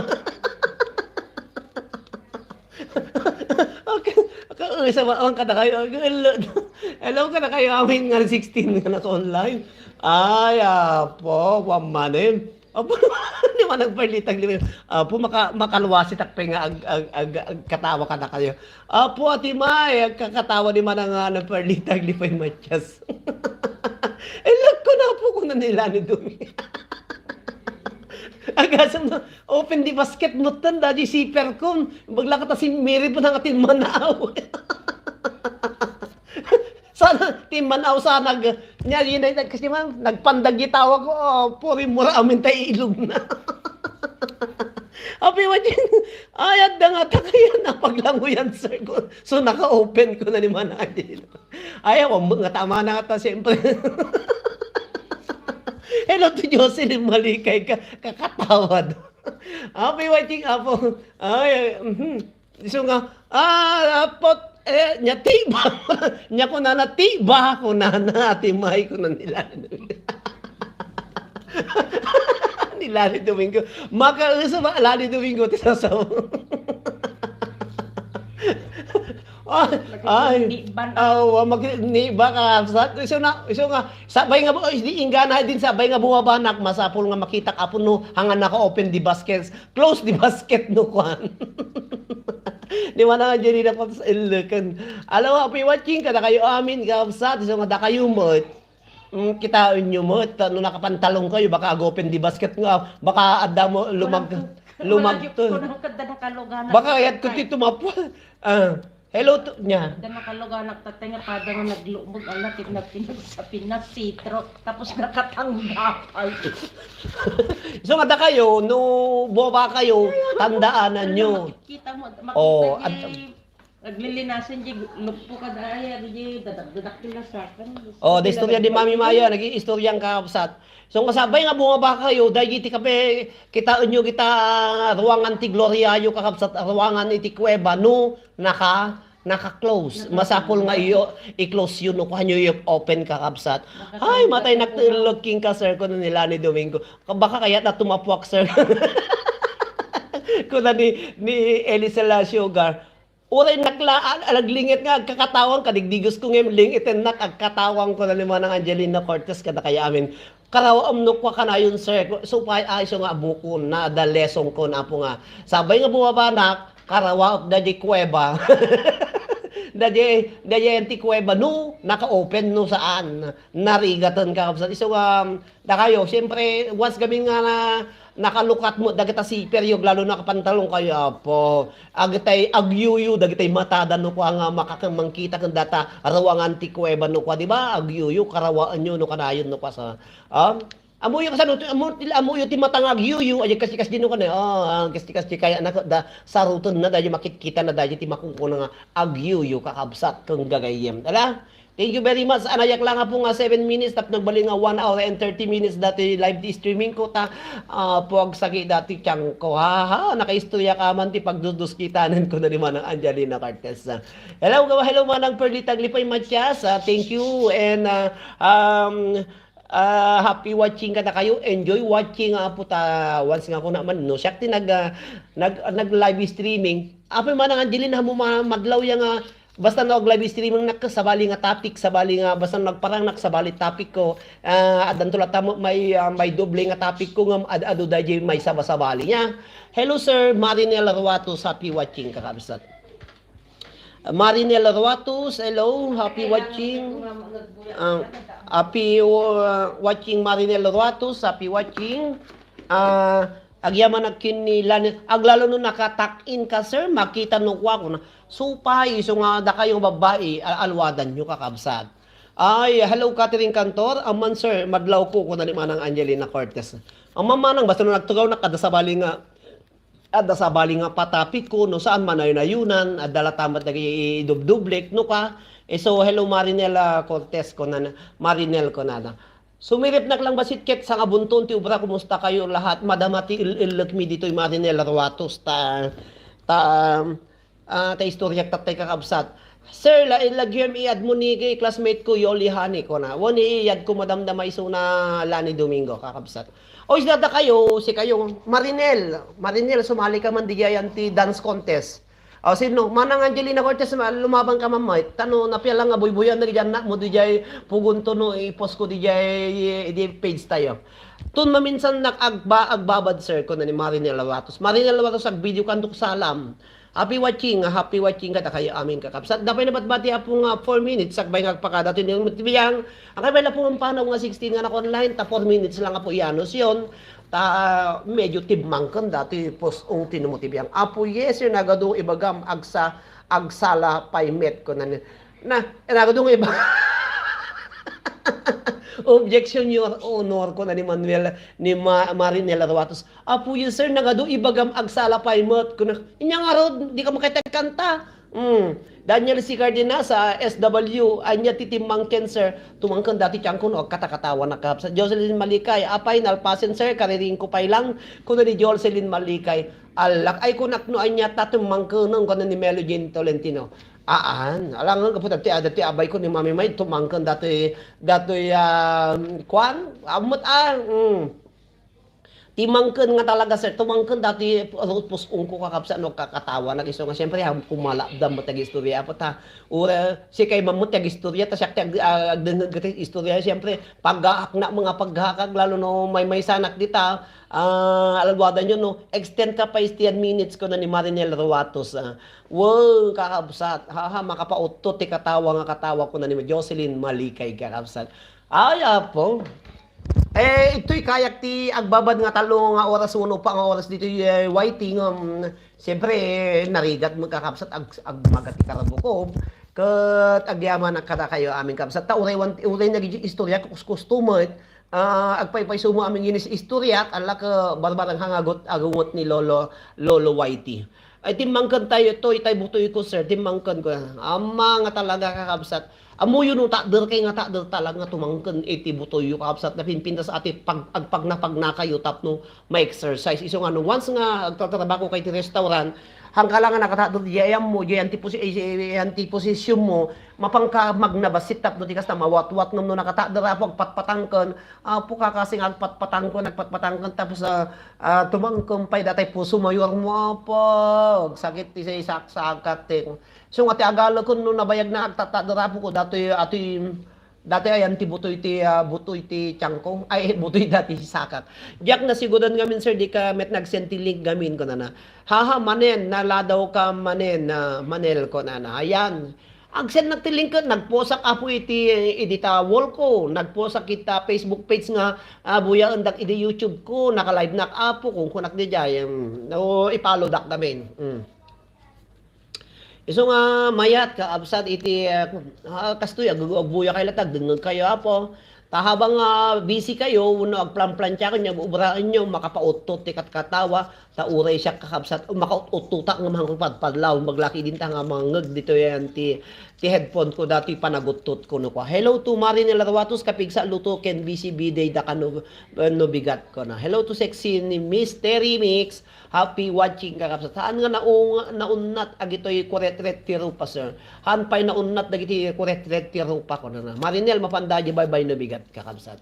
S1: Okay, sa mga kada kayo, hello ka na kayo amin nga 16 nga naka-online. Ay, apo, wamanin. Apo, di man nagparlitag limin. Apo, makaluwasi takpe nga ag katawa ka na kayo. Apo, ati May, kakatawa di man nga nagparlitag lipay matyas. Lag ko na po kung nanila ni Dumi. Agasam na, open di basket mo tanda, di siper ko. Bagla ka ta si Mary po nang atin manaw. Sana, tim manaw sana. Nya, yun ay, kasi man, nagpandag gitawa ko, puri mura amin tayo ilog na. Api mo din, ayat na nga ta kaya napaglanguyan sir ko. So, naka-open ko na ni Manadil. Ayaw, nga tama na nga ta, siyempre. Hello to Jocelyn Malikay, kakatawad. Api watching apo. Ay, so nga, pot, nya tiba. Nya ko na tiba ko na ati May ko na nila. Lali Domingo. Makausap ba Lali Domingo ti sasaw. Ay, ni baka iso nga sabay nga di ingana din sabay nga buwabanak masapol nga makita kapon no hangan naka open di baskets close di basket no kwan. Di man nga diri na pa sa ilukan. Alaw api watching kada kayo amin kapsat iso nga da kayo mo. Kita nyo mo no nakapantalong kayo baka open di basket nga baka adda mo lumag to. Baka ayat ko ti tumapo. Hello to niya.
S2: Dan nakaluganak tatay nga pada nga naglumog ang latit na sa Pinas sitro tapos nakatanggapay.
S1: So nga da kayo no boba kayo tandaanan nyo.
S2: Makikita mo
S1: Oh,
S2: naglilinasan di lupo ka daya di dadak nila sa akin.
S1: Oh, da istorya di Mami Maya nag-iistoryang kakapsat. So kasabay nga bumaba kayo dahil iti kape kitaan nyo kita ruangan ti Gloriayo kakapsat ruangan iti kuweba no naka-close. Masapol nga iyo i-close yun no kanyo i-open kakapsat. Ay matay nagtulogking ka sir ko nila ni Domingo. Baka kaya na tumapuak sir. Kuna ni Elisa Sugar. Uray alaglingit nga kakatawang kadigdigos ko ngayon lingit and katawang ko na naman ng Angelina Cortez kada kaya amin. Karawa no kwa kana yun sir. So pa ay so nga buko na da lesson ko na po nga. Sabay nga buwabanak karawa da di kuweba. Dadya anti kuweba no naka-open no saan narigatan ka sa iso da kayo siyempre once kami nga nakalukat mo dagita si peryo lalo nakapantalong kayo po agtay agyuyu dagitay matada no kwa nga makakamangkita kan data rawangan ti kuweba no kwa di ba agyuyu karawaan nyo no kanayon no kwa sa amuyo kasano amuyo ti matangag yuyu ay kasi dino kana kasi kaya na da saruton na dayo makikita na dayo ti makungko nga agyuyu kakabsat kung gagayem ala. Thank you very much. Anayak lang nga po nga 7 minutes tap nagbali nga 1 hour and 30 minutes dati live streaming ko ta pog sagi dati tiyang ko ha nakaistorya ka man ti pagdudus kitanan ko na ni manang Angelina Cortez. Hello manang Perlita Glipay Matias. Thank you and happy watching ka na kayo. Enjoy watching po ta once nga ko naman no. Siya ti nag live streaming. Apo man ang Angelina mo madlaw yang basta na og live streaming nak sabali nga topic, sabali nga basta nagparang sabali topic ko, adan tulad tamo may doble nga topic ko nga adu dayjay may sabali niya. Hello sir, Marinel Ruatos, happy watching kakabsat. Marinel Ruatos, hello, happy watching. Happy watching Marinel Ruatos, happy watching. Agyaman akin ni aglalo no nakatakin ka sir, makita no ko na supay iso nga da kayong babae alwadan nyo kakabsat. Ay, hello Catherine Cantor, aman sir, madlaw ko na ni manang Angelina Cortez. Ang mamanang basta no nagtugaw na kada sabali nga patapit ko no saan man ay nayunan adala tamat nagi dubdublek no ka. So hello Marinela Cortez ko na Marinel ko na. Sumirip nak lang basit ket sa abunton ti ubra kumusta kayo lahat madamati ililot mi dito Marinel Ruatos ta istorya tatay kakabsat. Sir, ilagyem iad mo ni kay classmate ko Yoli Hani ko na. Woni iad ko madamdamay so na Lani Domingo kakabsat. O isdada kayo, si kayo Marinel sumali ka man diyan ti dance contest. O sino, manang Angelina Cortez, lumabang ka mamay. Tano, napiya lang nga, buy-buyan na diyan na mo, dijay pugunto no, i-post ko dijay page tayo. Tun maminsan agbabad sir ko na ni Marinel Ruatos. Marinel Ruatos, ag video kanto salam. Happy watching ka kayo amin kakapsat. Dapay na batbati apong 4 minutes, sagbay nga pagkada. Yung matibiyang, ang kabay na po ang panaw nga 16 nga na online, ta 4 minutes lang nga po ianos yun. Medyo tibmangkan dati post ung tinumutibiyang apo yes sir nagadong ibagam agsala paymet ko na nagadong iba objection your honor ko na ni Manuel ni Marinel Ruatos apo yes sir nagadong ibagam agsala paymet ko na inyang araw di ka makita-kanta. Daniel C. Cardenas sa SW, anya titimangken sir, tumangken dati tiyang kuno, katakatawa na kapsa. Jocelyn Malikay, apay nalpasen sir, kariring ko pay lang, kuno ni Jocelyn Malikay, alak, ay kunak no anya tatumangken ng kuno ni Melo Jean Tolentino. Alang nga kapot dati abay ko ni Mami May, tumangken dati kwan, amot timangken nga talaga sir, tumangken dati pusong ko kakapsa no kakatawa nagiso nga syempre kumala dam mo tag istorya apo ta ura si kay mamut tag istorya ta sakti agdengeg gati istorya syempre paghahak na mga paghahakag lalo no may sanak dita alwada nyo no extend ka pa 10 minutes ko na ni Marinel Ruatos wow kakabsat makapautot ti katawa ko na ni Jocelyn Malikay kakabsat ay apo. Ito'y kayak ti agbabad nga talo nga oras uno pa nga oras dito waiting siyempre narigat mo kakapsat agmagati karabukob kat agyaman na kada kayo aming kapsat ta uray naging istorya kuskustumet agpaypay sumo aming ginis istorya ala ka barbarang hangagot agungot ni Lolo Whitey. Ay timangkan tayo ito itay butoy ko sir timangkan ko ama nga talaga kakapsat amuyo no takder kay nga takder talaga nga tumangken iti butoy yu kakapsat na pinpintas ati pag na kayo tapno ma-exercise iso nga no once nga agtatrabaho kay ti restaurant hangkala nga nakatado di ayam mo di antiposisyon mo mapangka magnabasit tap do tikas na mawatwat ngam no nakatadara pag patpatangken po kakasing nagpatpatangken tapos tumangkem pay datay puso mayor mo po sakit ti say saksakat so nga ti agalo kun no nabayag na agtatadara po ko dati ay anti butoy ti tiyangko ay butoy dati si sakak diak na sigudan gamin sir di ka met nagsentilig gamin ko na manen naladaw ka manen manel ko na ayan agsen nagtiling ka nagposak apo iti edita wall ko nagposak kita Facebook page nga buya andak iti YouTube ko naka-live nak apo kung kunak di jay no ipalo dak gamin iso nga mayat ka absat iti kastoy agbuya kay latag dengeg kayo apo tahabang busy kayo uno agplan-plantya kanya ubraan nyo makapautot ti katawa ta uray siya kakabsat makaututak nga mga padpadlaw maglaki din ta nga mangeg dito yan ti headphone ko dati panagutot ko no ko hello to Marinel Ruatos kapigsa luto ken BCB day da kano no bigat ko na hello to sexy ni Mystery Mix happy watching kakabsat saan nga naunnat agitoy kuret-retiro pa sir hanpay naunnat dagiti kuret-retiro pa ko na Marinel mapanda bye-bye no bigat kakabsat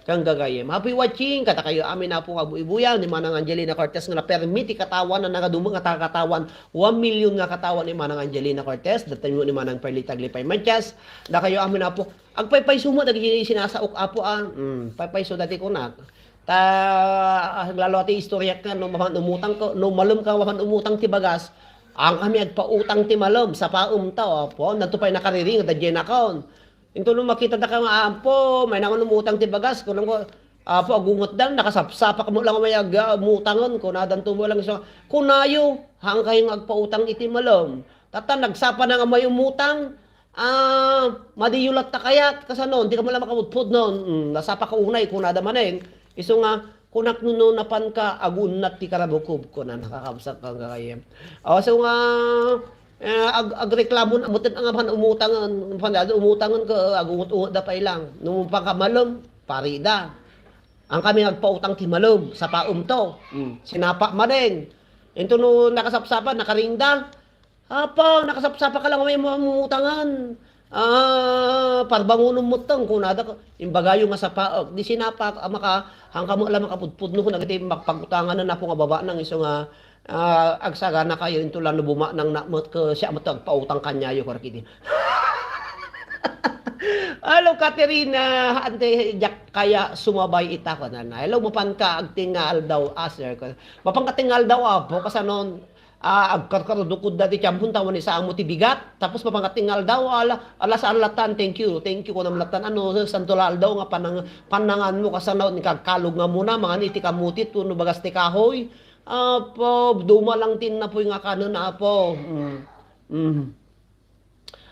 S1: kang gagayem happy watching kata kayo amin na po kabuibuyan ni manang Angelina Cortez nga permit ti katawan na nagadumang nga katawan 1 million nga katawan ni Manang Angelina Cortez datayo ni Manang Perlita Glipay Manchas da kayo amin apo agpaypay sumo dagi sinasaok apo paypayso dati ko na lalo ti istorya ka no mapan umutang ko no malum ka mapan umutang ti bagas ang kami agpautang ti malum sa paum ta apo natupay nakariring da jen account into no makita da ka nga apo may nangon umutang ti bagas kuno ko apo agungot dan nakasapsapak mo lang may mutangon ko nadan tumo lang so kunayo hang kayong agpautang iti malum tata nagsapa na nga may umutang madiyulat ta kayat kasanon di ka mala makapudpud non nasapa ka unay kunada maneng iso nga kunak nuno napan ka agunat ti karabukob ko na nakakabsak ka kayem so nga agreklamo na mutet nga pan umutangan umutangan ka agungot da pa ilang nung pangkamalom parida ang kami nagpautang ti malom sa paum to. Sinapa madeng. Ito no nakasapsapa, nakaringda. Apa, nakasapsapa ka lang may mamutangan. Parbangunom mo tong kunada ko. Imbagayo nga sa paok. Di sinapa maka hangka mo alam makapudpud no kun agiti magpagutangan na po nga baba nang iso nga agsagana kayo into lano buma nang namot ko siya mo pautang kanyayo karkiti. Hello, Katerina. Ante, jak kaya sumabay ita ko na. Hello, mapan ka agtingal daw, sir. Mapan katingal daw, apo. Kasi noon, agkarkarudukod dati tiyampun tawan isa ang motibigat. Tapos mapan katingal daw, ala sa alatan. Thank you. Thank you ko ng latan. Ano, santulal daw nga panangan mo. Kasi noon, kagkalog nga muna. Mga niti kamutit, tuno bagas ti kahoy. Apo, duma lang tin na po yung akanon na apo.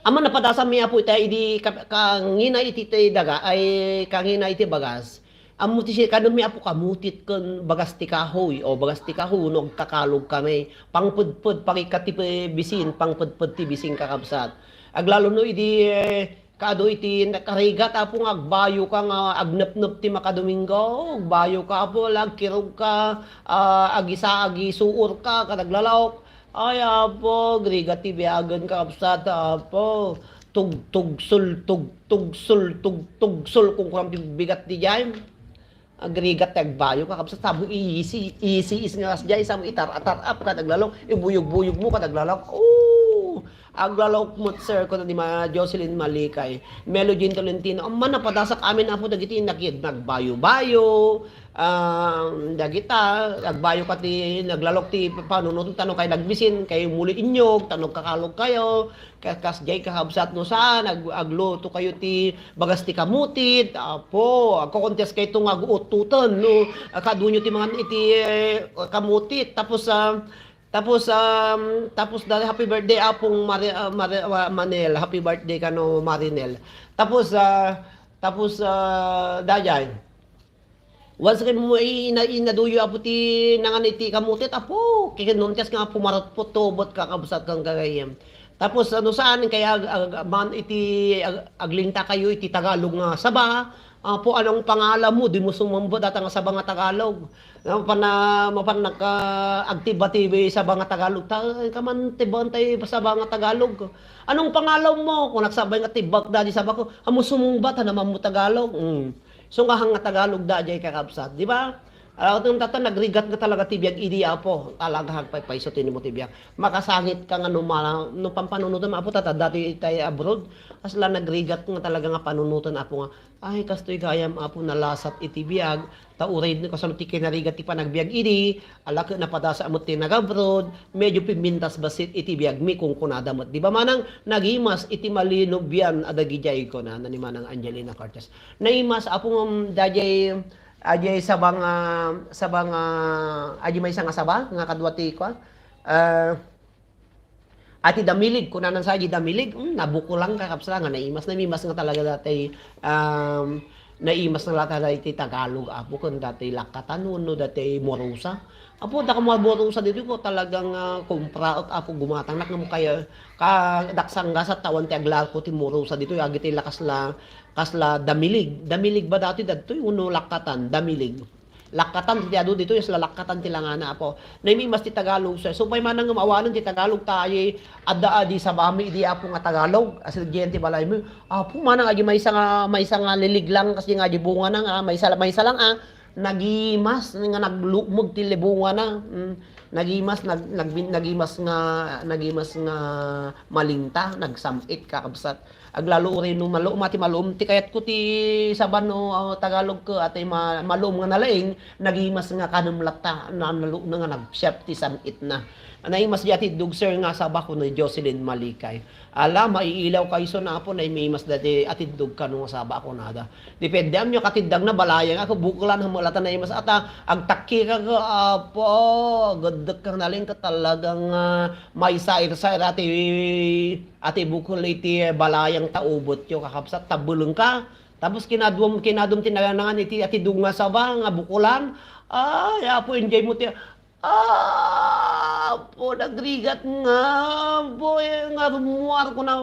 S1: Ama napadasa miya po ita idi kangina iti daga ay kangina iti bagas. Amo ti kadon miya po kamutit kun bagas ti kahoy o bagas ti kahunog kakalog kami. Pangpudpud pakikati bisin pangpudpud ti bisin kakabsat. Aglalo no idi kado iti nakarigat apo nga agbayo ka nga agnep-nep ti makadomingo, agbayo ka apo lagkirog ka agisa agisuur ka kadaglalaok. Ay, apo, griga ti biyagan ka kapsat, apo. Tugsul, kung kurang bigat di jay. Agrigat tagbayo ka kapsat, tabo easy is nga as jay, samo itar-atar-up ka, naglalok, ibuyog-buyog mo ka, naglalok. Aglalok mo, sir, ko na di Jocelyn Malikay. Melody Tolentino, ang manapadasak amin apo, dagiti nakid, nagbayo-bayo, dagita, nagbayo ka ti, naglalok ti, panunod, tanong kayo nagbisin, kayo muli inyog, tanong kakalog kayo, kasjay kahabsat no saan, agluto kayo ti, bagas ti kamutit, apo, agkokontes kayo itong aguututan, no, kadunyo ti mga iti kamutit, tapos dahil happy birthday apong Manel, happy birthday kano Marinel. Tapos dayay. Once kayo mo inaduyo apo ti nangan iti kamutit apo, kikinuntes nga pumarot po tobot kakabsat kang gagayem. Tapos ano saan kaya man iti aglinta kayo iti Tagalog nga saba. Po anong pangalan mo? Di mo sumambot at ang sa mga Tagalog. Mapan naka-agtiba-tibi sa mga Tagalog. Kaman tiban tayo sa mga Tagalog. Anong pangalan mo? Kung nagsabay nga tibak dadi sa bako, amo sumumbat naman mo Tagalog. So nga hang Tagalog dadi kakabsat, di ba? Alam tata nagrigat nga talaga tibiyag idi apo. Talaga hagpay so tinimo tibiyag. Makasangit ka nga no pampanunutan apo tata dati tayo abroad. Asla nagrigat nga talaga nga panunutan apo nga. Ay kastoy gayam apo nalasat itibiyag. Tauray no kasano ti kinarigat ti panagbiag idi. Alak na padasa amot ti nagabroad. Medyo pimintas basit itibiyag mi kung kunadamot. Di ba manang nagimas iti malinog biyan adagijay ko na ni manang Angelina Cortez. Naimas apo dajay ajay sabang ajay may isang asaba nga kadwati ko ati damilig kunanan sa ajay damilig nabuko lang kakapsala nga naimas nga talaga dati naimas na lata dati Tagalog apo kun dati lakatan no dati morusa apo da ka morusa dito ko talagang kumpraot apo gumatang nak mo kaya daksangga sa tawan ti aglar ko ti morusa dito agiti lakas kasla damilig ba dati dadto uno lakatan damilig lakatan ti adu dito yung lakatan ti langana apo naimi mas ti Tagalog so pay manang maawanan ti Tagalog tayo adda adi sa bami di apo nga Tagalog as gente balay mo apo manang adi may isa nga lilig lang kasi nga di bunga nang may isa lang nagimas nga naglumog ti libunga na. Nagimas nga malinta, nagsamit kakabsat. Aglalo rin no mati malum ti kayat ko ti saban no Tagalog ko at malum nga nalaing nagimas nga kanumlata na nalu nga nagsyap ti samit na. Anay mas jati dugser nga sa bako ni Jocelyn Malikay. Ala maiilaw kayo so na po na may mas dati atidug ka nung sa bako nada. Depende am nyo katiddag na balayang ako bukulan hamalata na mas ata agtakki ka ko apo gadak kang naling ka talagang may sair-sair ati bukol iti balayang taubot yo kakapsat tabulong ka. Tapos kinadum tinanangan iti atidug nga sa ba nga bukulan. Ay apo enjoy mo ti po nagrigat nga po nga rumuar ko na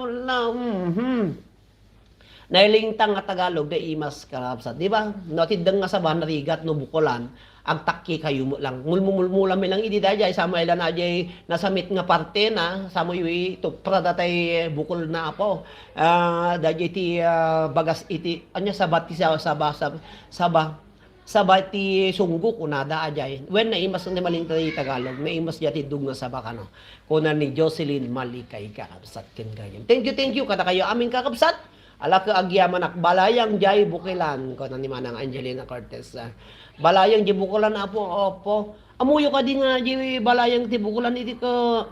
S1: nailingtang nga Tagalog da imas karapsat di ba no tidang nga sa ba narigat no bukolan ang takki kayo mo lang mulmula mi lang idi dayay sama ila na jay nasamit nga parte na samo yu to prada tay bukol na apo dayay ti bagas iti anya sabat ti sabay ti sunggo kunada ajay. When naimas ni maling tayo Tagalog, naimas jati dug nga sabak ano. Kuna ni Jocelyn Malikay kakabsat ken gayam. Thank you kada kayo aming kakabsat. Ala ka agyaman ak balayang jay bukilan kuna ni manang Angelina Cortez. Balayang jay bukilan apo opo. Amuyo ka di nga jay balayang ti bukilan iti ko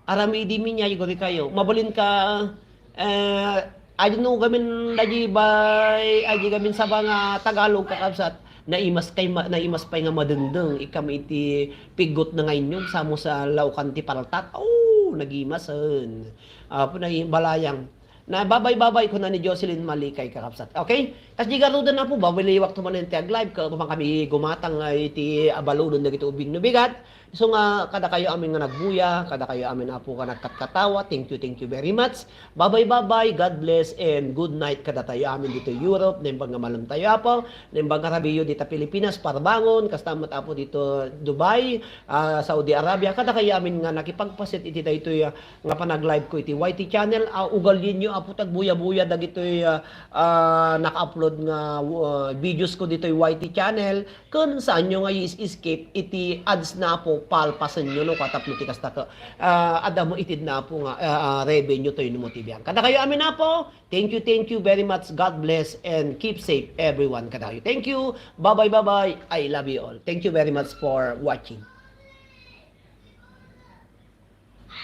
S1: arami di minya igori kayo. Mabalin ka ayun no gamin daji bay aji gamin sa mga Tagalog kakabsat. Naimas pay nga madengdeng ikam iti pigot na ngayon yung samo sa laukan ti paraltat nagimasen po na balayang na babay ko na ni Jocelyn Malikay kakapsat okay tas digarudan na po bawiliwak to man ti live ko kami gumatang iti abaludon na gito ubing no bigat so nga kada kayo amin nga nagbuya kada kayo amin na po ka nagkatkatawa thank you very much bye God bless and good night kada tayo amin dito Europe nembang nga malam tayo apo nembang Arabiyo dito Pilipinas Parbangon kastamat apo dito Dubai Saudi Arabia kada kayo amin nga nakipagpasit iti dayto nga panag-live ko iti YT channel ugalin nyo apo tagbuya-buya dagitoy naka-upload nga videos ko dito YT channel kung saan nyo nga escape iti ads na po palpasan nyo no katapno ti kasta ka adamo itid na po nga revenue to yung motibiyan kada kayo amin na po thank you very much God bless and keep safe everyone kada kayo thank you bye bye I love you all thank you very much for watching